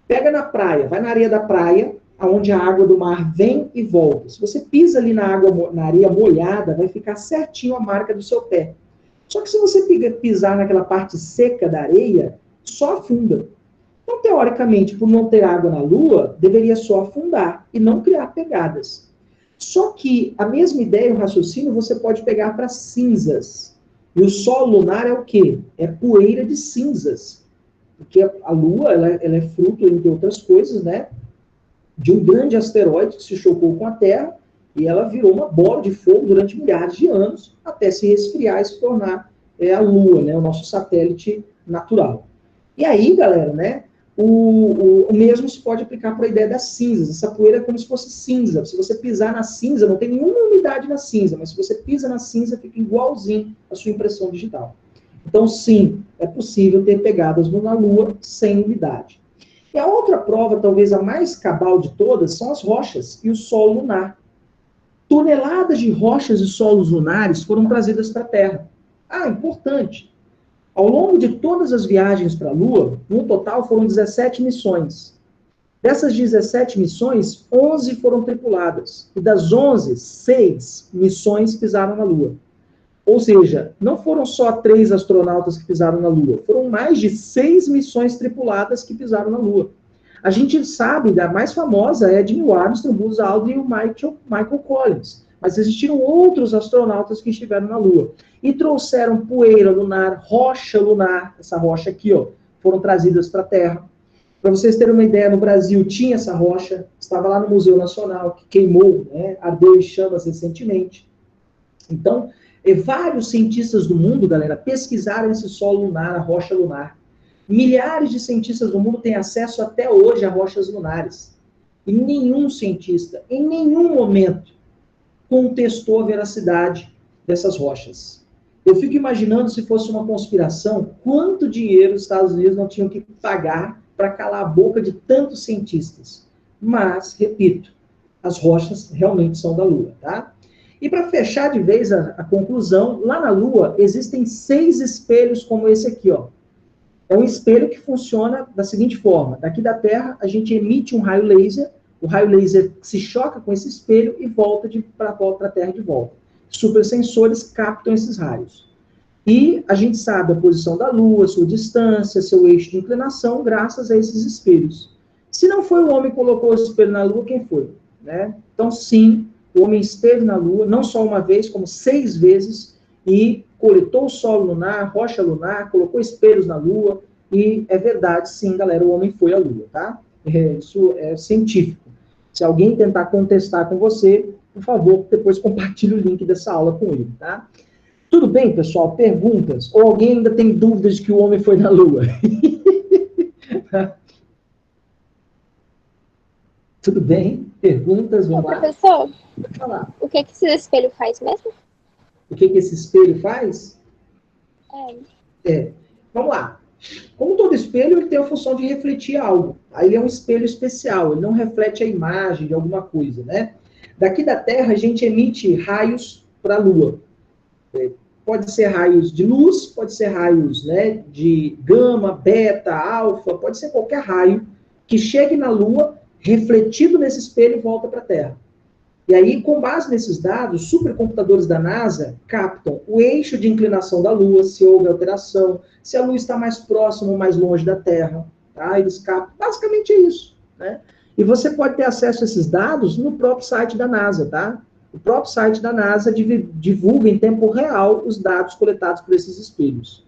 Pega na praia, vai na areia da praia, onde a água do mar vem e volta. Se você pisa ali na areia molhada, vai ficar certinho a marca do seu pé. Só que se você pisar naquela parte seca da areia, só afunda. Então, teoricamente, por não ter água na Lua, deveria só afundar e não criar pegadas. Só que a mesma ideia, o raciocínio, você pode pegar para cinzas. E o solo lunar é o quê? É poeira de cinzas. Porque a Lua, ela é fruto, entre outras coisas, né, de um grande asteroide que se chocou com a Terra, e ela virou uma bola de fogo durante milhares de anos, até se resfriar e se tornar a Lua, né, o nosso satélite natural. E aí, galera, né, o mesmo se pode aplicar para a ideia das cinzas. Essa poeira é como se fosse cinza. Se você pisar na cinza, não tem nenhuma umidade na cinza, mas se você pisa na cinza, fica igualzinho a sua impressão digital. Então, sim, é possível ter pegadas na Lua sem umidade. E a outra prova, talvez a mais cabal de todas, são as rochas e o solo lunar. Toneladas de rochas e solos lunares foram trazidas para a Terra. Ah, importante. Ao longo de todas as viagens para a Lua, no total foram 17 missões. Dessas 17 missões, 11 foram tripuladas. E das 11, 6 missões pisaram na Lua. Ou seja, não foram só 3 astronautas que pisaram na Lua, foram mais de 6 missões tripuladas que pisaram na Lua. A gente sabe, a mais famosa é a de Neil Armstrong, Buzz Aldrin e o Michael Collins. Mas existiram outros astronautas que estiveram na Lua. E trouxeram poeira lunar, rocha lunar, essa rocha aqui, ó, foram trazidas para a Terra. Para vocês terem uma ideia, no Brasil tinha essa rocha, estava lá no Museu Nacional, que queimou, né, ardeu em chamas recentemente. Então, vários cientistas do mundo, galera, pesquisaram esse solo lunar, a rocha lunar. Milhares de cientistas do mundo têm acesso até hoje a rochas lunares. E nenhum cientista, em nenhum momento, contestou a veracidade dessas rochas. Eu fico imaginando, se fosse uma conspiração, quanto dinheiro os Estados Unidos não tinham que pagar para calar a boca de tantos cientistas. Mas, repito, as rochas realmente são da Lua, tá? E para fechar de vez a conclusão, lá na Lua existem 6 espelhos como esse aqui, ó. É um espelho que funciona da seguinte forma. Daqui da Terra, a gente emite um raio laser, o raio laser se choca com esse espelho e volta para a Terra de volta. Supersensores captam esses raios. E a gente sabe a posição da Lua, sua distância, seu eixo de inclinação, graças a esses espelhos. Se não foi o homem que colocou o espelho na Lua, quem foi? Né? Então, sim, o homem esteve na Lua, não só uma vez, como 6 vezes, e coletou o solo lunar, rocha lunar, colocou espelhos na Lua, e é verdade, sim, galera, o homem foi à Lua, tá? Isso é científico. Se alguém tentar contestar com você, por favor, depois compartilhe o link dessa aula com ele, tá? Tudo bem, pessoal? Perguntas? Ou alguém ainda tem dúvidas de que o homem foi na Lua? Tudo bem? Perguntas? Vamos lá. Professor, Pode falar. o que esse espelho faz mesmo? O que esse espelho faz? É. Vamos lá. Como todo espelho, ele tem a função de refletir algo. Aí ele é um espelho especial, ele não reflete a imagem de alguma coisa, né? Daqui da Terra, a gente emite raios para a Lua. Pode ser raios de luz, pode ser raios, né, de gama, beta, alfa, pode ser qualquer raio que chegue na Lua, refletido nesse espelho e volta para a Terra. E aí, com base nesses dados, supercomputadores da NASA captam o eixo de inclinação da Lua, se houve alteração, se a Lua está mais próxima ou mais longe da Terra. Tá? Eles captam. Basicamente é isso. Né? E você pode ter acesso a esses dados no próprio site da NASA. Tá? O próprio site da NASA divulga em tempo real os dados coletados por esses espelhos.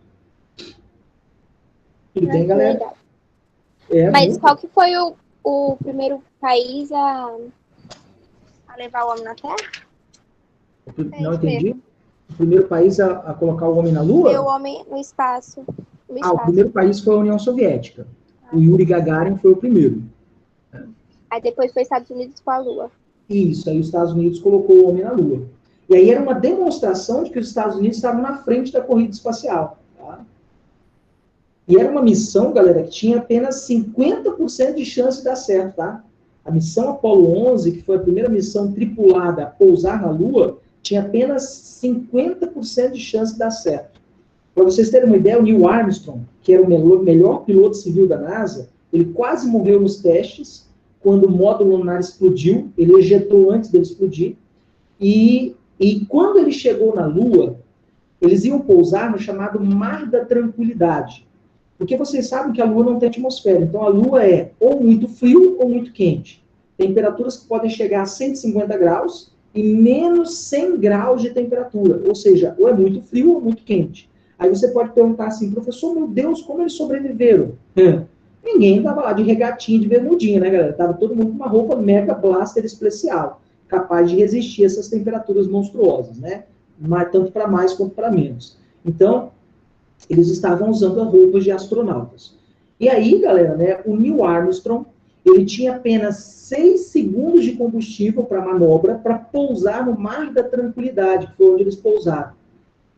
Tudo bem, galera? Mas qual que foi o primeiro país a levar o homem na Terra? Não entendi. O primeiro país a colocar o homem na Lua? E o homem no espaço. O primeiro país foi a União Soviética. O Yuri Gagarin foi o primeiro. Aí depois foi Estados Unidos com a Lua. Isso, aí os Estados Unidos colocou o homem na Lua. E aí era uma demonstração de que os Estados Unidos estavam na frente da corrida espacial. Tá? E era uma missão, galera, que tinha apenas 50% de chance de dar certo, tá? A missão Apollo 11, que foi a primeira missão tripulada a pousar na Lua, tinha apenas 50% de chance de dar certo. Para vocês terem uma ideia, o Neil Armstrong, que era o melhor piloto civil da NASA, ele quase morreu nos testes quando o módulo lunar explodiu, ele ejetou antes dele explodir, e quando ele chegou na Lua, eles iam pousar no chamado Mar da Tranquilidade. Porque vocês sabem que a Lua não tem atmosfera. Então, a Lua é ou muito frio ou muito quente. Temperaturas que podem chegar a 150 graus e menos 100 graus de temperatura. Ou seja, ou é muito frio ou muito quente. Aí você pode perguntar assim, professor, meu Deus, como eles sobreviveram? Ninguém estava lá de regatinha, de bermudinha, né, galera? Tava todo mundo com uma roupa mega blaster especial, capaz de resistir a essas temperaturas monstruosas, né? Tanto para mais quanto para menos. Então, eles estavam usando as roupas de astronautas. E aí, galera, né, o Neil Armstrong, ele tinha apenas 6 segundos de combustível para a manobra para pousar no Mar da Tranquilidade, que foi onde eles pousaram.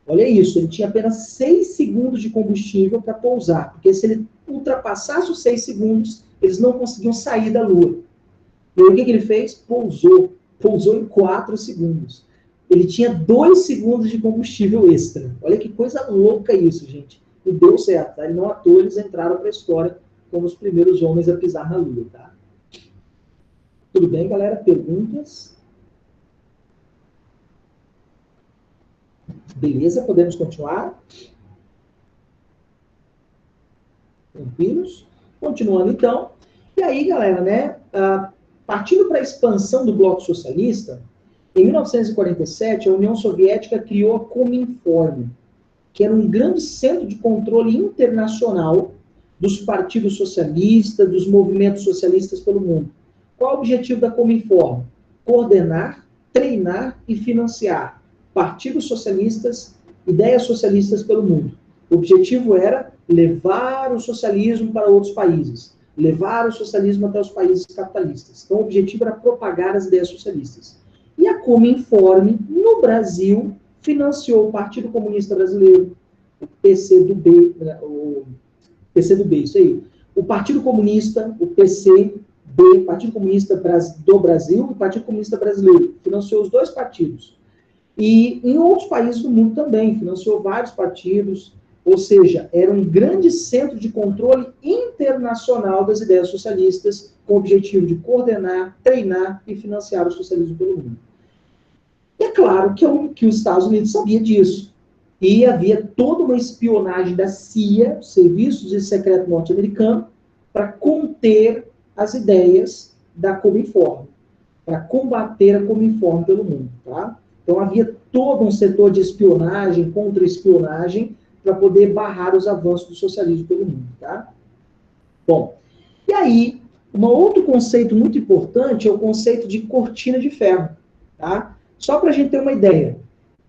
Olha isso, ele tinha apenas 6 segundos de combustível para pousar, porque se ele ultrapassasse os 6 segundos, eles não conseguiam sair da Lua. E aí o que ele fez? Pousou em 4 segundos. Ele tinha 2 segundos de combustível extra. Olha que coisa louca isso, gente. E deu certo, tá? E não à toa eles entraram para a história como os primeiros homens a pisar na Lua, tá? Tudo bem, galera? Perguntas? Beleza, podemos continuar? Tranquilos? Continuando, então. E aí, galera, né? Partindo para a expansão do bloco socialista, em 1947, a União Soviética criou a Cominform, que era um grande centro de controle internacional dos partidos socialistas, dos movimentos socialistas pelo mundo. Qual o objetivo da Cominform? Coordenar, treinar e financiar partidos socialistas, ideias socialistas pelo mundo. O objetivo era levar o socialismo para outros países, levar o socialismo até os países capitalistas. Então, o objetivo era propagar as ideias socialistas. E a Cominform, no Brasil, financiou o Partido Comunista Brasileiro, o PCdoB, isso aí. O Partido Comunista, o PCB, Partido Comunista do Brasil e o Partido Comunista Brasileiro. Financiou os 2 partidos. E em outros países do mundo também, financiou vários partidos, ou seja, era um grande centro de controle internacional das ideias socialistas, com o objetivo de coordenar, treinar e financiar o socialismo pelo mundo. E é claro que os Estados Unidos sabia disso. E havia toda uma espionagem da CIA, Serviço de Secreto Norte-Americano, para conter as ideias da Cominform, para combater a Cominform pelo mundo, tá? Então havia todo um setor de espionagem, contra-espionagem, para poder barrar os avanços do socialismo pelo mundo, tá? Bom, e aí, um outro conceito muito importante é o conceito de cortina de ferro, tá? Só para a gente ter uma ideia,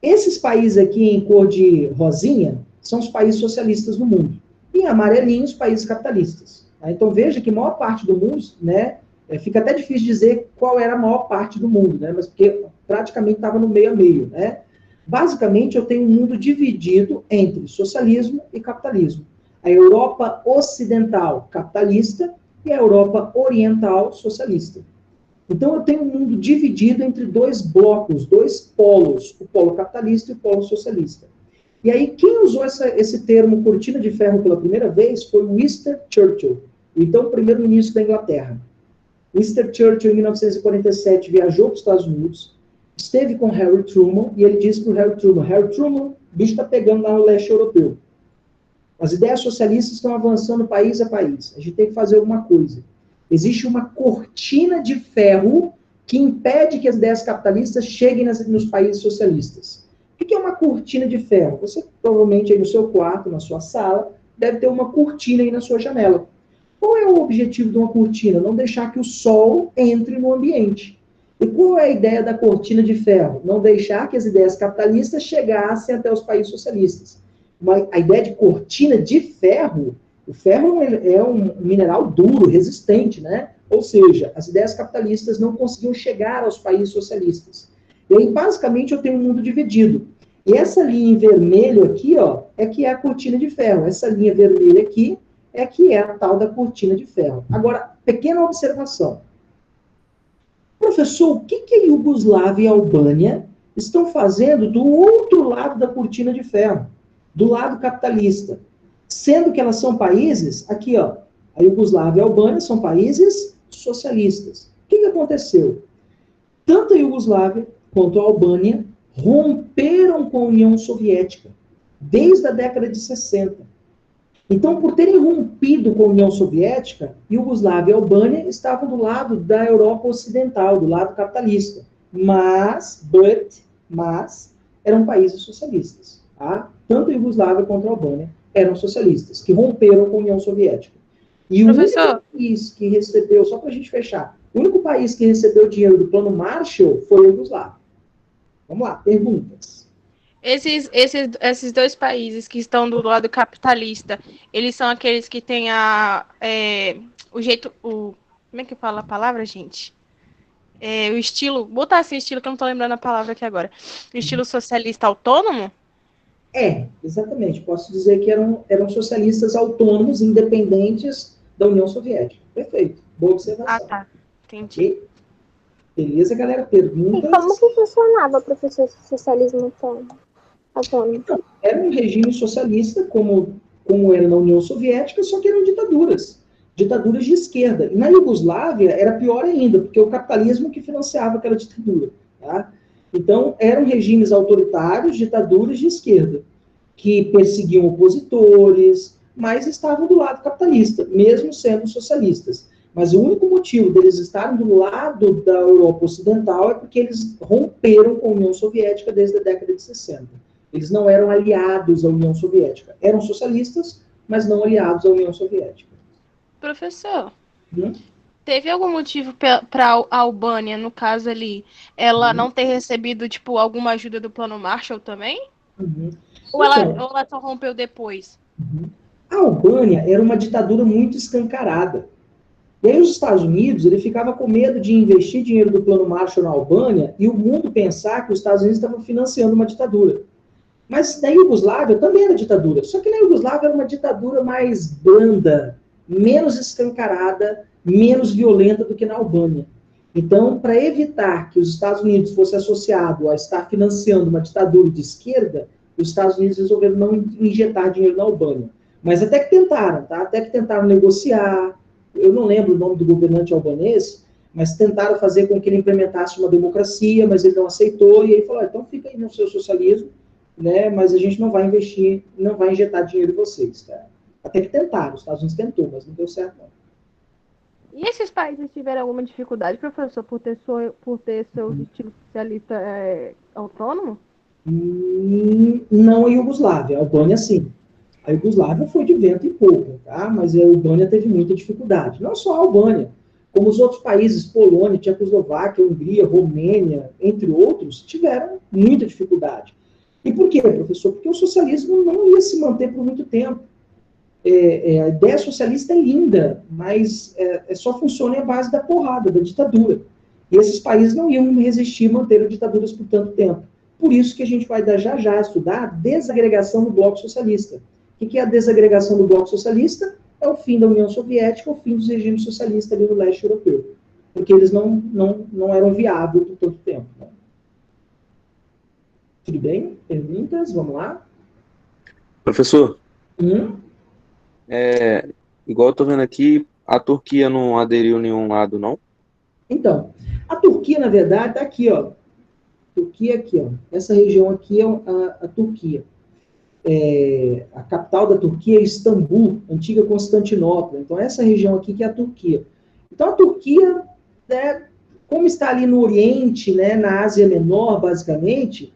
esses países aqui em cor de rosinha são os países socialistas do mundo, e em amarelinho os países capitalistas. Tá? Então veja que a maior parte do mundo, né, fica até difícil dizer qual era a maior parte do mundo, né, mas porque praticamente estava no meio a meio, né? Basicamente, eu tenho um mundo dividido entre socialismo e capitalismo. A Europa ocidental capitalista e a Europa oriental socialista. Então, eu tenho um mundo dividido entre 2 blocos, 2 polos, o polo capitalista e o polo socialista. E aí, quem usou esse termo cortina de ferro pela primeira vez foi Winston Churchill, o então primeiro-ministro da Inglaterra. Winston Churchill, em 1947, viajou para os Estados Unidos, esteve com Harry Truman, e ele disse para o Harry Truman, o bicho está pegando lá no leste europeu. As ideias socialistas estão avançando país a país. A gente tem que fazer alguma coisa. Existe uma cortina de ferro que impede que as ideias capitalistas cheguem nos países socialistas. O que é uma cortina de ferro? Você, provavelmente, aí no seu quarto, na sua sala, deve ter uma cortina aí na sua janela. Qual é o objetivo de uma cortina? Não deixar que o sol entre no ambiente. E qual é a ideia da cortina de ferro? Não deixar que as ideias capitalistas chegassem até os países socialistas. A ideia de cortina de ferro, o ferro é um mineral duro, resistente, né? Ou seja, as ideias capitalistas não conseguiam chegar aos países socialistas. E aí, basicamente, eu tenho um mundo dividido. E essa linha em vermelho aqui, ó, é que é a cortina de ferro. Essa linha vermelha aqui é que é a tal da cortina de ferro. Agora, pequena observação. Professor, o que a Iugoslávia e a Albânia estão fazendo do outro lado da cortina de ferro? Do lado capitalista. Sendo que elas são países, aqui ó, a Iugoslávia e a Albânia são países socialistas. O que aconteceu? Tanto a Iugoslávia quanto a Albânia romperam com a União Soviética, desde a década de 60. Então, por terem rompido com a União Soviética, Iugoslávia e Albânia estavam do lado da Europa Ocidental, do lado capitalista. mas, eram países socialistas, tá? Tanto a Iugoslávia quanto a Albânia eram socialistas, que romperam com a União Soviética. E o único país que recebeu, só para a gente fechar, o único país que recebeu dinheiro do Plano Marshall foi a Iugoslávia. Vamos lá, perguntas. Esses dois países que estão do lado capitalista, eles são aqueles que têm como é que fala a palavra, gente? O estilo, botar assim estilo, que eu não estou lembrando a palavra aqui agora. O estilo socialista autônomo? Exatamente. Posso dizer que eram socialistas autônomos, independentes da União Soviética. Perfeito. Boa observação. Tá. Entendi. Okay? Beleza, galera? Perguntas? E como que funcionava, professor, o socialismo autônomo? Então, era um regime socialista, como era na União Soviética, só que eram ditaduras de esquerda. E na Iugoslávia era pior ainda, porque o capitalismo que financiava aquela ditadura. Tá? Então, eram regimes autoritários, ditaduras de esquerda, que perseguiam opositores, mas estavam do lado capitalista, mesmo sendo socialistas. Mas o único motivo deles estarem do lado da Europa Ocidental é porque eles romperam com a União Soviética desde a década de 60. Eles não eram aliados à União Soviética. Eram socialistas, mas não aliados à União Soviética. Professor, teve algum motivo para a Albânia, no caso ali, ela não ter recebido, tipo, alguma ajuda do Plano Marshall também? Ou ela só rompeu depois? A Albânia era uma ditadura muito escancarada. E aí os Estados Unidos, ele ficava com medo de investir dinheiro do Plano Marshall na Albânia e o mundo pensar que os Estados Unidos estavam financiando uma ditadura. Mas na Iugoslávia também era ditadura. Só que na Iugoslávia era uma ditadura mais branda, menos escancarada, menos violenta do que na Albânia. Então, para evitar que os Estados Unidos fosse associado a estar financiando uma ditadura de esquerda, os Estados Unidos resolveram não injetar dinheiro na Albânia. Mas até que tentaram, tá? Até que tentaram negociar. Eu não lembro o nome do governante albanês, mas tentaram fazer com que ele implementasse uma democracia, mas ele não aceitou, e aí falou, então fica aí no seu socialismo, né? Mas a gente não vai investir, não vai injetar dinheiro em vocês, tá? Até que tentaram, os Estados Unidos tentou, mas não deu certo, não. E esses países tiveram alguma dificuldade, professor, por ter seu estilo socialista autônomo? Não a Iugoslávia, a Albânia sim. A Iugoslávia foi de vento em polpa, tá? Mas a Albânia teve muita dificuldade. Não só a Albânia, como os outros países, Polônia, Tchecoslováquia, Hungria, Romênia, entre outros, tiveram muita dificuldade. E por quê, professor? Porque o socialismo não ia se manter por muito tempo. A ideia socialista é linda, mas só funciona à base da porrada, da ditadura. E esses países não iam resistir manter ditaduras por tanto tempo. Por isso que a gente vai já estudar a desagregação do bloco socialista. O que é a desagregação do bloco socialista? É o fim da União Soviética, o fim dos regimes socialistas ali no leste europeu. Porque eles não eram viáveis por tanto tempo. Né? Tudo bem? Perguntas? Vamos lá? Professor, igual eu tô vendo aqui, a Turquia não aderiu a nenhum lado, não? Então, a Turquia, na verdade, está aqui, ó. Turquia aqui, ó. Essa região aqui é a Turquia. A capital da Turquia é Istambul, antiga Constantinopla. Então, essa região aqui que é a Turquia. Então, a Turquia, né, como está ali no Oriente, né, na Ásia Menor, basicamente,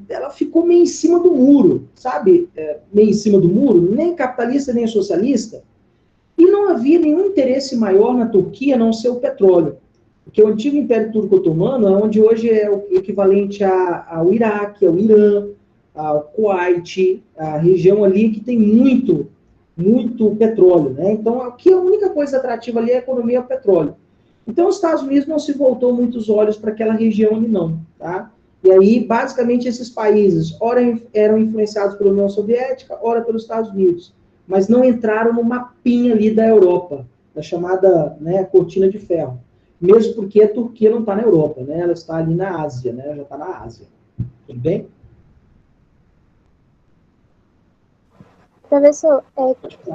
ela ficou meio em cima do muro, sabe? Meio em cima do muro, nem capitalista, nem socialista. E não havia nenhum interesse maior na Turquia a não ser o petróleo. Porque o antigo Império Turco-Otomano é onde hoje é o equivalente ao Iraque, ao Irã, ao Kuwait, a região ali que tem muito petróleo, né? Então, aqui a única coisa atrativa ali é a economia e o petróleo. Então, os Estados Unidos não se voltou muitos olhos para aquela região ali não, tá? E aí, basicamente, esses países, ora eram influenciados pela União Soviética, ora pelos Estados Unidos, mas não entraram no mapinha ali da Europa, da chamada, né, cortina de ferro. Mesmo porque a Turquia não está na Europa, né? Ela está ali na Ásia, né? Já está na Ásia. Tudo bem? Professor,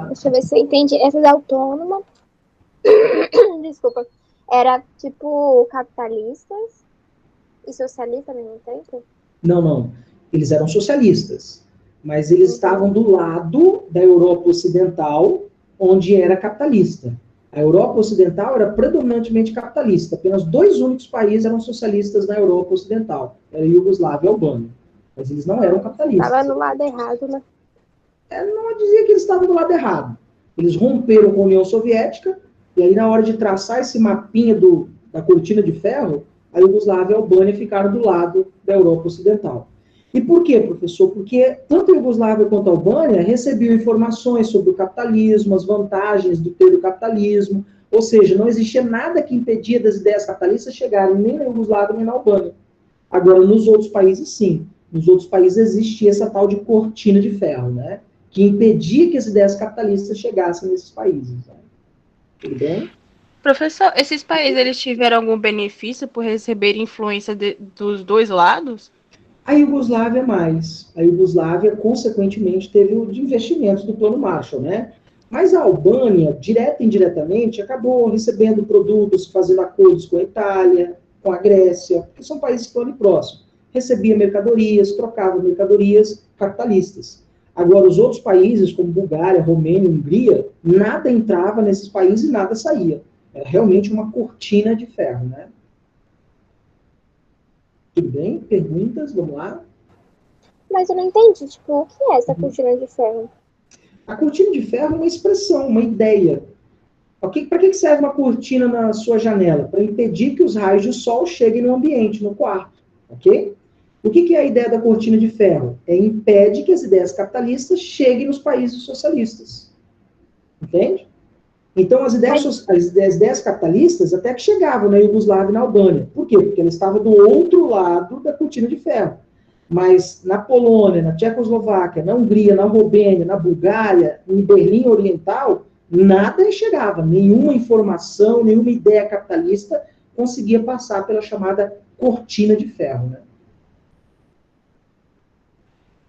deixa eu ver se eu entendi. Essas autônomas, desculpa, era tipo capitalistas e socialistas ao mesmo tempo? Não. Eles eram socialistas, mas eles estavam do lado da Europa Ocidental, onde era capitalista. A Europa Ocidental era predominantemente capitalista. Apenas 2 únicos países eram socialistas na Europa Ocidental. Era a Iugoslávia e a Albânia. Mas eles não eram capitalistas. Estava no lado errado, né? Não dizia que eles estavam do lado errado. Eles romperam com a União Soviética, e aí na hora de traçar esse mapinha da cortina de ferro, a Iugoslávia e a Albânia ficaram do lado da Europa Ocidental. E por quê, professor? Porque tanto a Iugoslávia quanto a Albânia recebiam informações sobre o capitalismo, as vantagens do ter o capitalismo, ou seja, não existia nada que impedia das ideias capitalistas chegarem nem na Iugoslávia nem na Albânia. Agora, nos outros países, sim. Nos outros países existia essa tal de cortina de ferro, né? Que impedia que as ideias capitalistas chegassem nesses países. Né? Tudo bem? Professor, esses países eles tiveram algum benefício por receber influência dos dois lados? A Iugoslávia mais. A Iugoslávia, consequentemente, teve os investimentos do Plano Marshall, né? Mas a Albânia, direta e indiretamente, acabou recebendo produtos, fazendo acordos com a Itália, com a Grécia, porque são países que estão ali próximos. Recebia mercadorias, trocava mercadorias capitalistas. Agora, os outros países, como Bulgária, Romênia, Hungria, nada entrava nesses países e nada saía. Era realmente uma cortina de ferro, né? Tudo bem? Perguntas? Vamos lá? Mas eu não entendi, tipo, o que é essa cortina de ferro? A cortina de ferro é uma expressão, uma ideia. Para que serve uma cortina na sua janela? Para impedir que os raios do sol cheguem no ambiente, no quarto. Ok? O que é a ideia da cortina de ferro? Impede que as ideias capitalistas cheguem nos países socialistas. Entende? Então, as ideias capitalistas até que chegavam na Iugoslávia e na Albânia. Por quê? Porque elas estavam do outro lado da cortina de ferro. Mas na Polônia, na Tchecoslováquia, na Hungria, na Romênia, na Bulgária, em Berlim Oriental, nada chegava. Nenhuma informação, nenhuma ideia capitalista conseguia passar pela chamada cortina de ferro. Né?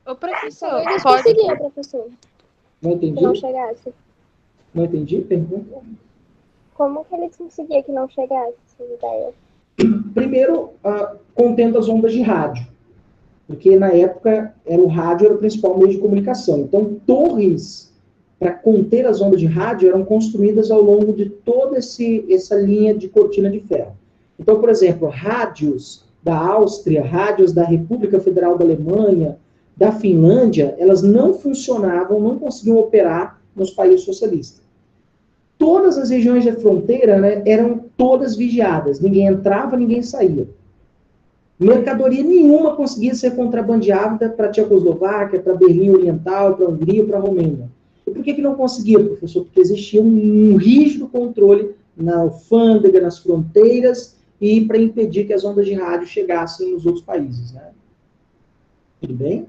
O professor, eles conseguiam, professor. Não entendi? Que não chegasse. Não entendi? Pergunta. Como que eles conseguiam que não chegasse essa ideia? Primeiro, contendo as ondas de rádio. Porque na época o rádio era o principal meio de comunicação. Então, torres para conter as ondas de rádio eram construídas ao longo de toda essa linha de cortina de ferro. Então, por exemplo, rádios da Áustria, rádios da República Federal da Alemanha, da Finlândia, elas não funcionavam, não conseguiam operar nos países socialistas. Todas as regiões de fronteira, né, eram todas vigiadas. Ninguém entrava, ninguém saía. Mercadoria nenhuma conseguia ser contrabandeada para a Tchecoslováquia, para Berlim Oriental, para a Hungria, para a Romênia. E por que não conseguia, professor? Porque existia um rígido controle na alfândega, nas fronteiras, e para impedir que as ondas de rádio chegassem nos outros países. Né? Tudo bem?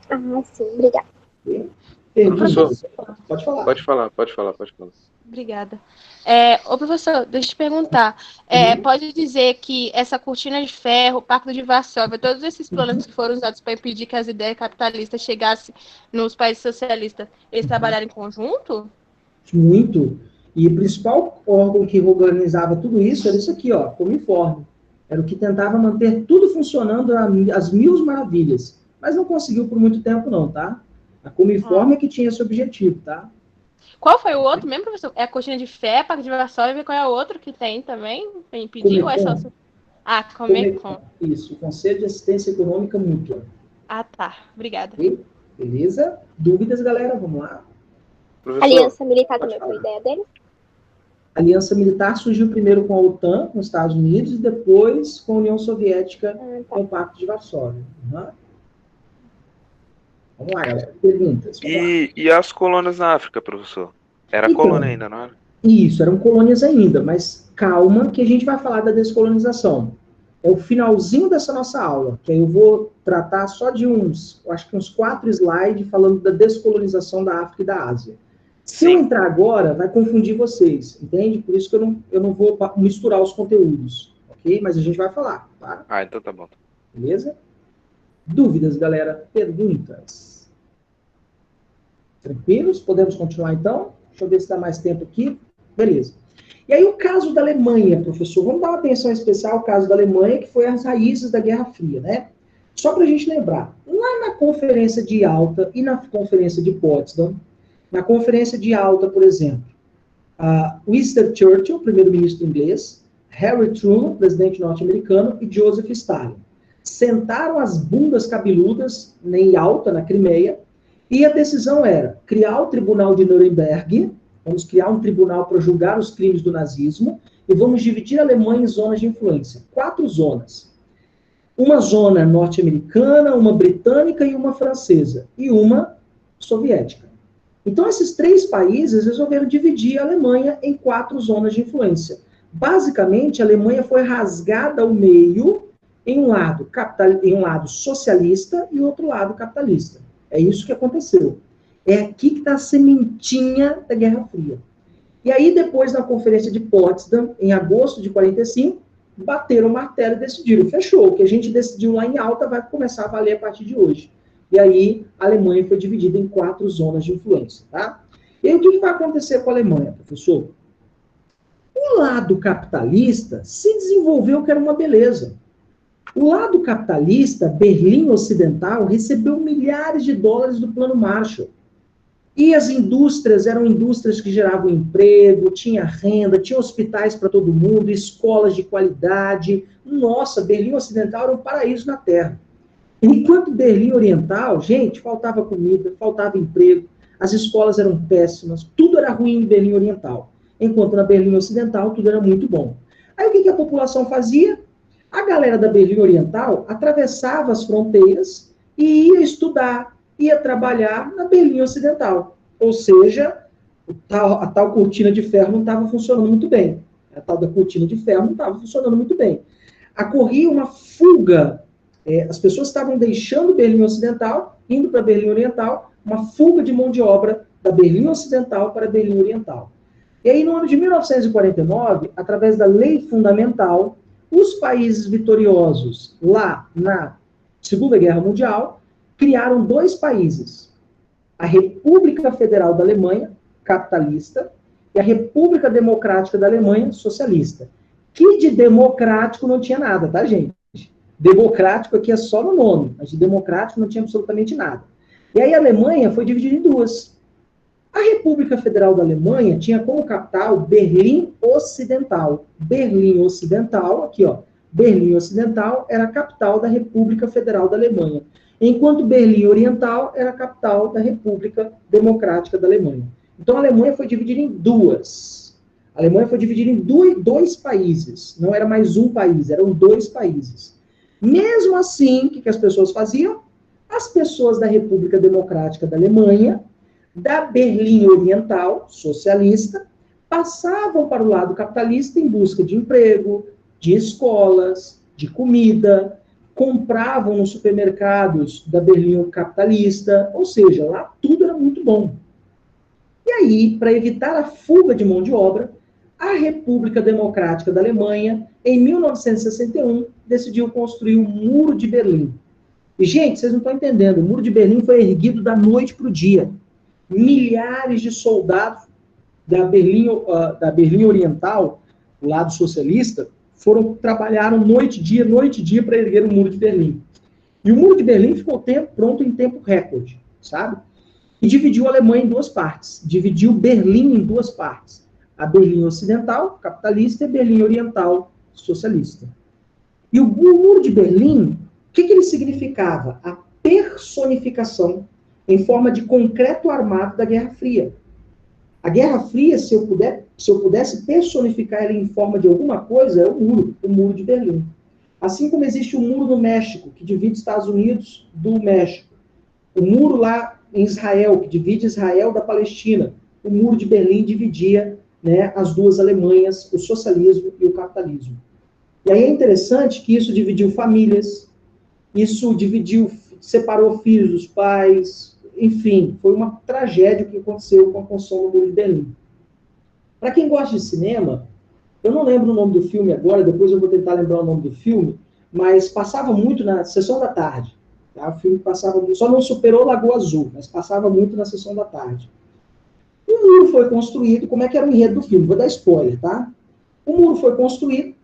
Ah, sim, obrigada. Professor, pode falar. Pode falar. Obrigada. Ô, professor, deixa eu te perguntar. Pode dizer que essa cortina de ferro, o Pacto de Varsóvia, todos esses planos que foram usados para impedir que as ideias capitalistas chegassem nos países socialistas, eles trabalharam em conjunto? Muito. E o principal órgão que organizava tudo isso era isso aqui, ó, Cominform. Era o que tentava manter tudo funcionando às mil maravilhas. Mas não conseguiu por muito tempo, não, tá? A Cominform é que tinha esse objetivo, tá? Qual foi o outro mesmo, professor? É a cortina de ferro, Pacto de Varsóvia, qual é o outro que tem também? Para impedir ou é só... Comecon. Isso, o Conselho de Assistência Econômica Mútua. Ah, tá. Obrigada. Okay? Beleza? Dúvidas, galera? Vamos lá. Professor, Aliança Militar também foi ideia dele? A Aliança Militar surgiu primeiro com a OTAN, nos Estados Unidos, e depois com a União Soviética, com o Pacto de Varsóvia. Vamos lá, galera. Perguntas. E as colônias na África, professor? Era colônia ainda, não era? Isso, eram colônias ainda, mas calma que a gente vai falar da descolonização. É o finalzinho dessa nossa aula, que aí eu vou tratar só de uns 4 slides falando da descolonização da África e da Ásia. Se eu entrar agora, vai confundir vocês, entende? Por isso que eu não vou misturar os conteúdos, ok? Mas a gente vai falar, tá? Então tá bom. Beleza? Dúvidas, galera? Perguntas? Tranquilos? Podemos continuar, então? Deixa eu ver se dá mais tempo aqui. Beleza. E aí o caso da Alemanha, professor. Vamos dar uma atenção especial ao caso da Alemanha, que foi as raízes da Guerra Fria, né? Só para a gente lembrar. Lá na Conferência de Yalta e na Conferência de Potsdam, Na Conferência de Alta, por exemplo, Winston Churchill, primeiro-ministro inglês, Harry Truman, presidente norte-americano, e Joseph Stalin. Sentaram as bundas cabeludas em Alta, na Crimeia, e a decisão era criar o Tribunal de Nuremberg, vamos criar um tribunal para julgar os crimes do nazismo, e vamos dividir a Alemanha em zonas de influência. 4 zonas. Uma zona norte-americana, uma britânica e uma francesa. E uma soviética. Então, esses 3 países resolveram dividir a Alemanha em 4 zonas de influência. Basicamente, a Alemanha foi rasgada ao meio em um lado socialista e outro lado capitalista. É isso que aconteceu. É aqui que está a sementinha da Guerra Fria. E aí, depois, na Conferência de Potsdam, em agosto de 45, bateram o martelo e decidiram, fechou, o que a gente decidiu lá em Alta vai começar a valer a partir de hoje. E aí, a Alemanha foi dividida em 4 zonas de influência, tá? E aí, o que vai acontecer com a Alemanha, professor? O lado capitalista se desenvolveu que era uma beleza. O lado capitalista, Berlim Ocidental, recebeu milhares de dólares do Plano Marshall. E as indústrias eram indústrias que geravam emprego, tinha renda, tinha hospitais para todo mundo, escolas de qualidade. Nossa, Berlim Ocidental era um paraíso na Terra. Enquanto Berlim Oriental, gente, faltava comida, faltava emprego, as escolas eram péssimas, tudo era ruim em Berlim Oriental. Enquanto na Berlim Ocidental, tudo era muito bom. Aí o que a população fazia? A galera da Berlim Oriental atravessava as fronteiras e ia estudar, ia trabalhar na Berlim Ocidental. Ou seja, a tal cortina de ferro não estava funcionando muito bem. A tal da cortina de ferro não estava funcionando muito bem. Ocorria uma fuga. As pessoas estavam deixando Berlim Ocidental, indo para Berlim Oriental, uma fuga de mão de obra da Berlim Ocidental para Berlim Oriental. E aí, no ano de 1949, através da Lei Fundamental, os países vitoriosos lá na Segunda Guerra Mundial criaram 2 países, a República Federal da Alemanha, capitalista, e a República Democrática da Alemanha, socialista. Que de democrático não tinha nada, tá, gente? Democrático aqui é só no nome, mas de democrático não tinha absolutamente nada. E aí a Alemanha foi dividida em 2. A República Federal da Alemanha tinha como capital Berlim Ocidental. Berlim Ocidental, aqui ó, Berlim Ocidental era a capital da República Federal da Alemanha. Enquanto Berlim Oriental era a capital da República Democrática da Alemanha. Então, a Alemanha foi dividida em 2. A Alemanha foi dividida em 2 países. Não era mais um país, eram 2 países. Mesmo assim, o que as pessoas faziam? As pessoas da República Democrática da Alemanha, da Berlim Oriental, socialista, passavam para o lado capitalista em busca de emprego, de escolas, de comida, compravam nos supermercados da Berlim capitalista, ou seja, lá tudo era muito bom. E aí, para evitar a fuga de mão de obra, a República Democrática da Alemanha, em 1961, decidiu construir o Muro de Berlim. E, gente, vocês não estão entendendo, o Muro de Berlim foi erguido da noite para o dia. Milhares de soldados da Berlim Oriental, do lado socialista, trabalharam noite e dia para erguer o Muro de Berlim. E o Muro de Berlim ficou pronto em tempo recorde, sabe? E dividiu a Alemanha em 2 partes. Dividiu Berlim em 2 partes. A Berlim Ocidental, capitalista, e a Berlim Oriental, socialista. E o Muro de Berlim, o que ele significava? A personificação em forma de concreto armado da Guerra Fria. A Guerra Fria, se eu pudesse personificar ela em forma de alguma coisa, é o Muro de Berlim. Assim como existe o Muro no México, que divide os Estados Unidos do México. O muro lá em Israel, que divide Israel da Palestina. O Muro de Berlim dividia, né, as 2 Alemanhas, o socialismo e o capitalismo. E aí é interessante que isso dividiu famílias, isso separou filhos dos pais, enfim, foi uma tragédia o que aconteceu com a construção do Muro de Berlim. Para quem gosta de cinema, eu não lembro o nome do filme agora, depois eu vou tentar lembrar o nome do filme, mas passava muito na sessão da tarde. Tá? O filme passava muito, só não superou Lagoa Azul, mas passava muito na sessão da tarde. O muro foi construído, como é que era o enredo do filme? Vou dar spoiler, tá? O muro foi construído,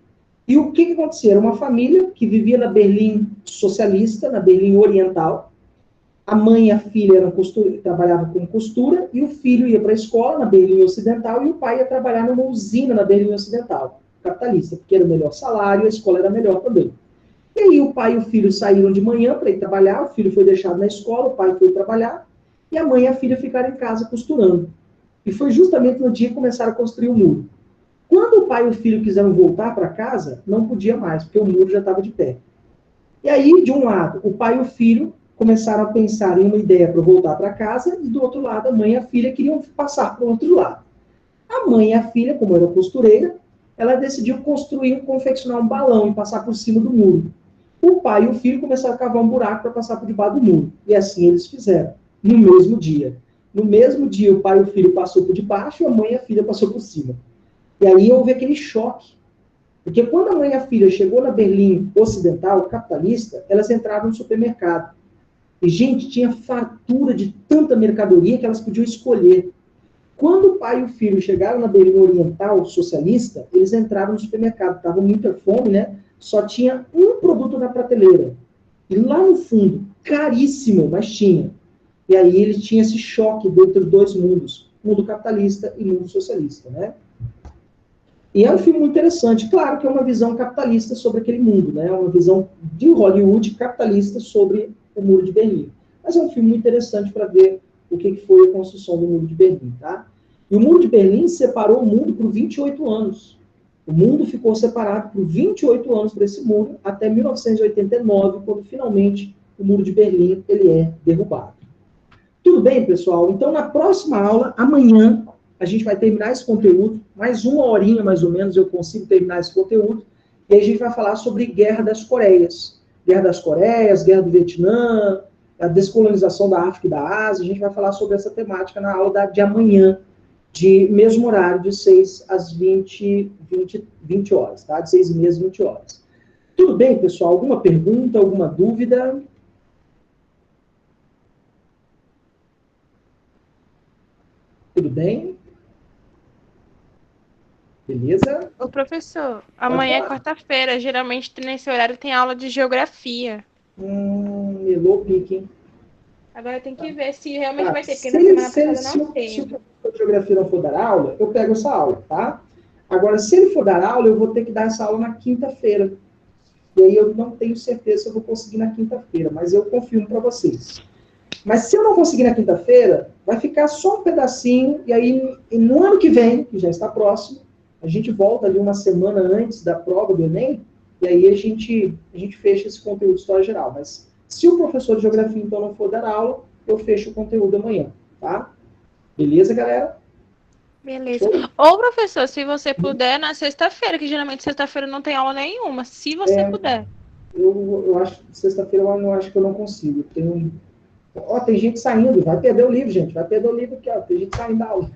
e o que aconteceu? Era uma família que vivia na Berlim socialista, na Berlim Oriental, A mãe e a filha trabalhavam com costura, e o filho ia para a escola na Berlim Ocidental, e o pai ia trabalhar numa usina na Berlim Ocidental, capitalista, porque era o melhor salário, a escola era melhor também. E aí o pai e o filho saíram de manhã para ir trabalhar, o filho foi deixado na escola, o pai foi trabalhar, e a mãe e a filha ficaram em casa costurando. E foi justamente no dia que começaram a construir o muro. Quando o pai e o filho quiseram voltar para casa, não podia mais, porque o muro já estava de pé. E aí, de um lado, o pai e o filho começaram a pensar em uma ideia para voltar para casa, e do outro lado, a mãe e a filha queriam passar para o outro lado. A mãe e a filha, como era costureira, ela decidiu confeccionar um balão e passar por cima do muro. O pai e o filho começaram a cavar um buraco para passar por debaixo do muro. E assim eles fizeram, no mesmo dia. No mesmo dia, o pai e o filho passou por debaixo, e a mãe e a filha passou por cima. E aí houve aquele choque. Porque quando a mãe e a filha chegou na Berlim Ocidental, capitalista, elas entraram no supermercado. E, gente, tinha fartura de tanta mercadoria que elas podiam escolher. Quando o pai e o filho chegaram na Berlim Oriental socialista, eles entraram no supermercado. Estavam com muita fome, né? Só tinha um produto na prateleira. E lá no fundo, caríssimo, mas tinha. E aí ele tinha esse choque entre dois mundos. Mundo capitalista e mundo socialista, né? E é um filme muito interessante. Claro que é uma visão capitalista sobre aquele mundo, né? Uma visão de Hollywood capitalista sobre o Muro de Berlim. Mas é um filme muito interessante para ver o que foi a construção do Muro de Berlim, tá? E o Muro de Berlim separou o mundo por 28 anos. O mundo ficou separado por 28 anos por esse muro, até 1989, quando finalmente o Muro de Berlim ele é derrubado. Tudo bem, pessoal? Então, na próxima aula, amanhã, a gente vai terminar esse conteúdo, mais uma horinha, mais ou menos, eu consigo terminar esse conteúdo, e aí a gente vai falar sobre Guerra das Coreias. Guerra das Coreias, Guerra do Vietnã, a descolonização da África e da Ásia. A gente vai falar sobre essa temática na aula de amanhã, de mesmo horário, de 6 às 20 horas, tá? De 6h30 às 20 horas. Tudo bem, pessoal? Alguma pergunta, alguma dúvida? Tudo bem? Beleza? Ô, professor, amanhã é quarta-feira. Geralmente nesse horário tem aula de geografia. Melou pique, hein? Agora tem que ver se realmente vai ter, porque na semana passada não tem. Se o professor de geografia não for dar aula, eu pego essa aula, tá? Agora, se ele for dar aula, eu vou ter que dar essa aula na quinta-feira. E aí eu não tenho certeza se eu vou conseguir na quinta-feira, mas eu confirmo para vocês. Mas se eu não conseguir na quinta-feira, vai ficar só um pedacinho, e aí no ano que vem, que já está próximo, a gente volta ali uma semana antes da prova do Enem, e aí a gente fecha esse conteúdo de história geral. Mas se o professor de geografia, então, não for dar aula, eu fecho o conteúdo amanhã, tá? Beleza, galera? Beleza. Ou, professor, se você puder, na sexta-feira, que geralmente sexta-feira não tem aula nenhuma, se você puder. Eu acho que sexta-feira eu acho que eu não consigo. Tem gente saindo, vai perder o livro, gente. Vai perder o livro aqui, ó. Tem gente saindo da aula.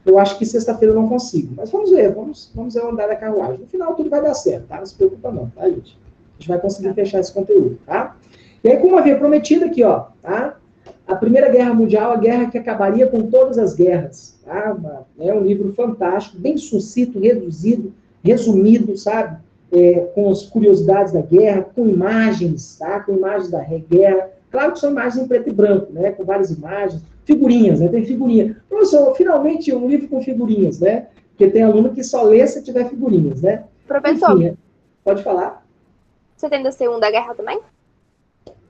Eu acho que sexta-feira eu não consigo. Mas vamos ver, vamos ver o andar da carruagem. No final tudo vai dar certo, tá? Não se preocupa não, tá, gente? A gente vai conseguir fechar esse conteúdo, tá? E aí, como havia prometido aqui, ó, tá? A Primeira Guerra Mundial, a guerra que acabaria com todas as guerras, tá? É um livro fantástico, bem sucinto, resumido, sabe? Com as curiosidades da guerra, com imagens, tá? Com imagens da guerra. Claro que são imagens em preto e branco, né? Com várias imagens. Figurinhas, né? Tem figurinha. Professor, finalmente um livro com figurinhas, né? Porque tem aluno que só lê se tiver figurinhas, né? Professor, enfim, pode falar? Você tem da Segunda Guerra também?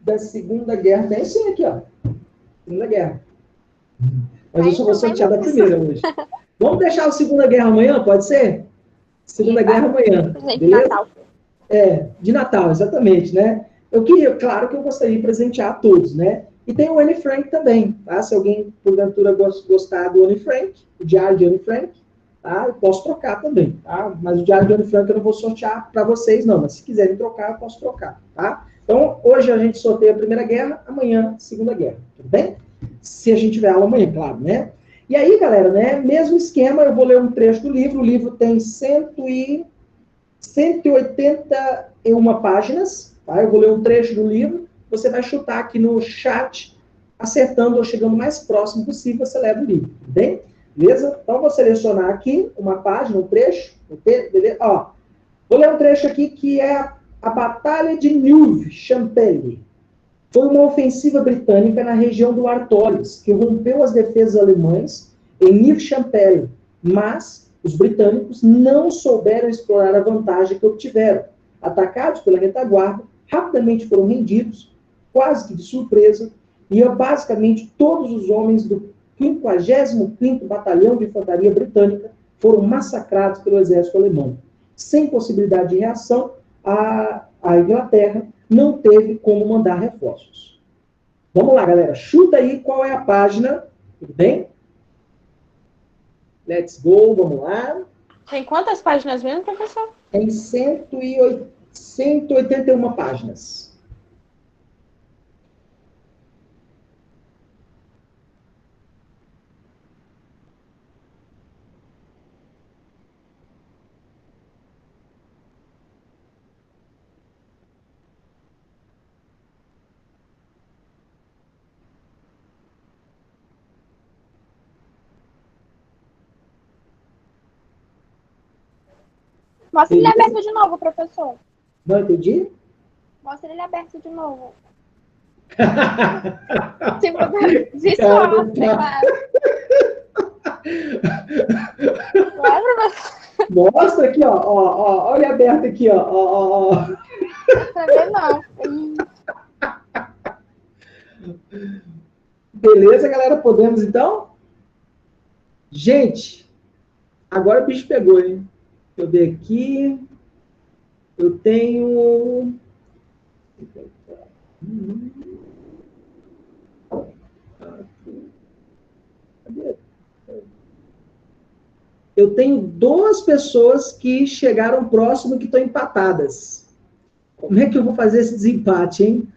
Da Segunda Guerra, tem sim aqui, ó. Segunda Guerra. Mas eu só vou sortear da primeira hoje. Vamos deixar a Segunda Guerra amanhã, pode ser? Segunda Guerra amanhã. De Natal. De Natal, exatamente, né? Claro que eu gostaria de presentear a todos, né? E tem o Anne Frank também, tá? Se alguém, porventura, gostar do Anne Frank, o Diário de Anne Frank, tá? Eu posso trocar também, tá? Mas o Diário de Anne Frank eu não vou sortear para vocês, não. Mas se quiserem trocar, eu posso trocar, tá? Então, hoje a gente sorteia a Primeira Guerra, amanhã, Segunda Guerra, tudo bem? Se a gente tiver aula amanhã, claro, né? E aí, galera, né? Mesmo esquema, eu vou ler um trecho do livro. O livro tem 181 páginas, tá? Eu vou ler um trecho do livro. Você vai chutar aqui no chat, acertando ou chegando mais próximo possível, você leva o livro, tudo bem? Beleza? Então, vou selecionar aqui uma página, um trecho, beleza? Ó, vou ler um trecho aqui que é a Batalha de Neuve-Chapelle. foi uma ofensiva britânica na região do Artois, que rompeu as defesas alemãs em Neuf-Chapelle, mas os britânicos não souberam explorar a vantagem que obtiveram. Atacados pela retaguarda, rapidamente foram rendidos, quase que de surpresa, e basicamente todos os homens do 55º Batalhão de Infantaria Britânica foram massacrados pelo exército alemão. Sem possibilidade de reação, a Inglaterra não teve como mandar reforços. Vamos lá, galera. Chuta aí qual é a página. Tudo bem? Let's go, vamos lá. Tem quantas páginas mesmo, professor? Tem 181 páginas. Mostra ele aberto de novo, professor. Não entendi? Mostra ele aberto de novo. Tipo, de sorte, claro. Mostra aqui, ó. Olha aberto aqui, ó. Também não. Beleza, galera? Podemos, então? Gente, agora o bicho pegou, hein? Deixa eu ver aqui. Eu tenho... Eu tenho 2 pessoas que chegaram próximo que estão empatadas. Como é que eu vou fazer esse desempate, hein?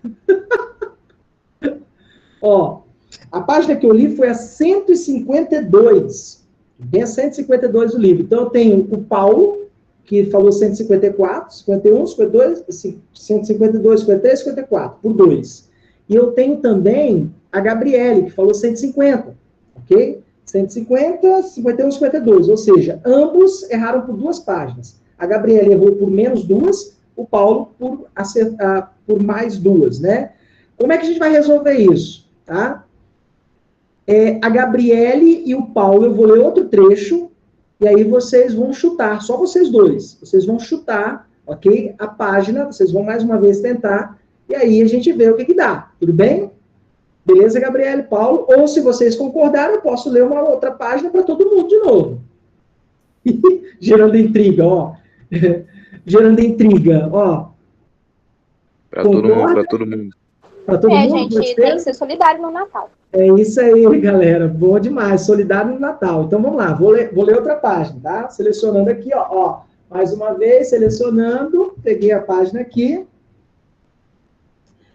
Ó, a página que eu li foi a 152. Tem a 152 do livro. Então, eu tenho o Paulo, que falou 154, 51, 52, 152, 53, 54, por 2. E eu tenho também a Gabriele, que falou 150, ok? 150, 51, 52. Ou seja, ambos erraram por 2 páginas. A Gabriele errou por menos 2, o Paulo por mais 2, né? Como é que a gente vai resolver isso? Tá? A Gabriele e o Paulo, eu vou ler outro trecho, e aí vocês vão chutar, só vocês 2. Vocês vão chutar, ok? A página, vocês vão mais uma vez tentar, e aí a gente vê o que dá. Tudo bem? Beleza, Gabriele, Paulo? Ou se vocês concordarem, eu posso ler uma outra página para todo mundo de novo. Gerando intriga, ó. Gerando intriga, ó. Para todo mundo, para todo mundo. Para todo mundo, gente, você? Tem que ser solidário no Natal. É isso aí, galera. Bom demais. Solidário no Natal. Então, vamos lá. Vou ler outra página, tá? Selecionando aqui, ó. Mais uma vez, selecionando. Peguei a página aqui.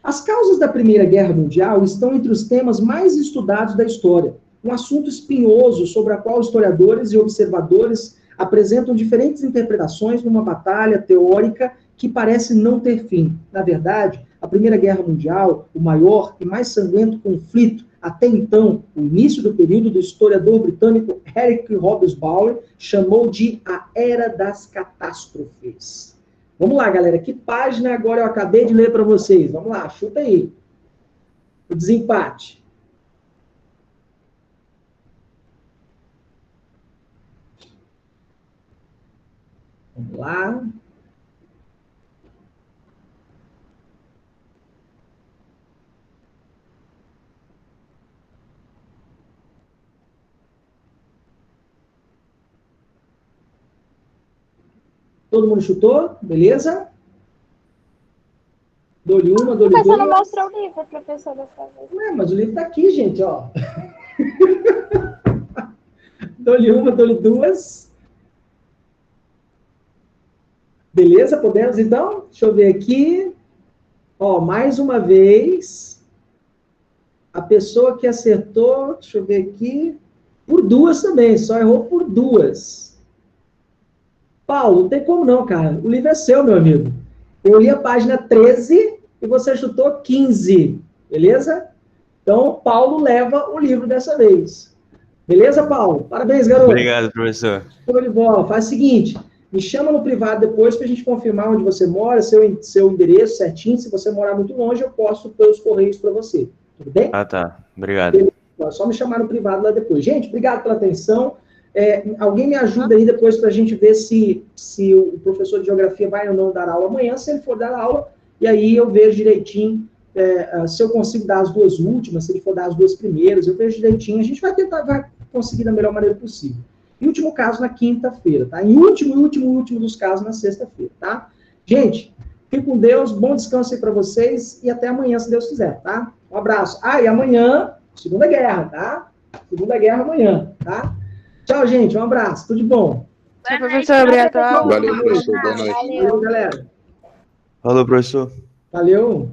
As causas da Primeira Guerra Mundial estão entre os temas mais estudados da história. Um assunto espinhoso sobre a qual historiadores e observadores apresentam diferentes interpretações numa batalha teórica que parece não ter fim. Na verdade, a Primeira Guerra Mundial, o maior e mais sangrento conflito até então, o início do período do historiador britânico Eric Hobsbawm chamou de a Era das Catástrofes. Vamos lá, galera. Que página agora eu acabei de ler para vocês? Vamos lá, chuta aí. O desempate. Vamos lá. Todo mundo chutou? Beleza? Dou-lhe uma, dou-lhe duas. Você não mostrou o livro, professor, dessa vez. Ué, mas o livro está aqui, gente, ó. Dou-lhe uma, dou-lhe duas. Beleza? Podemos, então? Deixa eu ver aqui. Ó, mais uma vez. A pessoa que acertou, deixa eu ver aqui, por 2 também, só errou por 2. Paulo, não tem como não, cara. O livro é seu, meu amigo. Eu li a página 13 e você chutou 15. Beleza? Então, Paulo leva o livro dessa vez. Beleza, Paulo? Parabéns, garoto. Obrigado, professor. Show de bola. Faz o seguinte, Me chama no privado depois para a gente confirmar onde você mora, seu endereço certinho. Se você morar muito longe, eu posto pelos correios para você. Tudo bem? Ah, tá. Obrigado. Beleza. É só me chamar no privado lá depois. Gente, obrigado pela atenção. Alguém me ajuda aí depois para a gente ver se o professor de geografia vai ou não dar aula amanhã. Se ele for dar aula, e aí eu vejo direitinho se eu consigo dar as duas últimas, se ele for dar as duas primeiras, eu vejo direitinho. A gente vai conseguir da melhor maneira possível. E último caso na quinta-feira, tá? E último dos casos na sexta-feira, tá? Gente, fique com Deus, bom descanso aí para vocês e até amanhã, se Deus quiser, tá? Um abraço. E amanhã, Segunda Guerra, tá? Segunda Guerra amanhã, tá? Tchau, gente, um abraço, tudo de bom. Tchau, professor, obrigado. Valeu, professor, boa noite. Valeu, galera. Falou, professor. Valeu.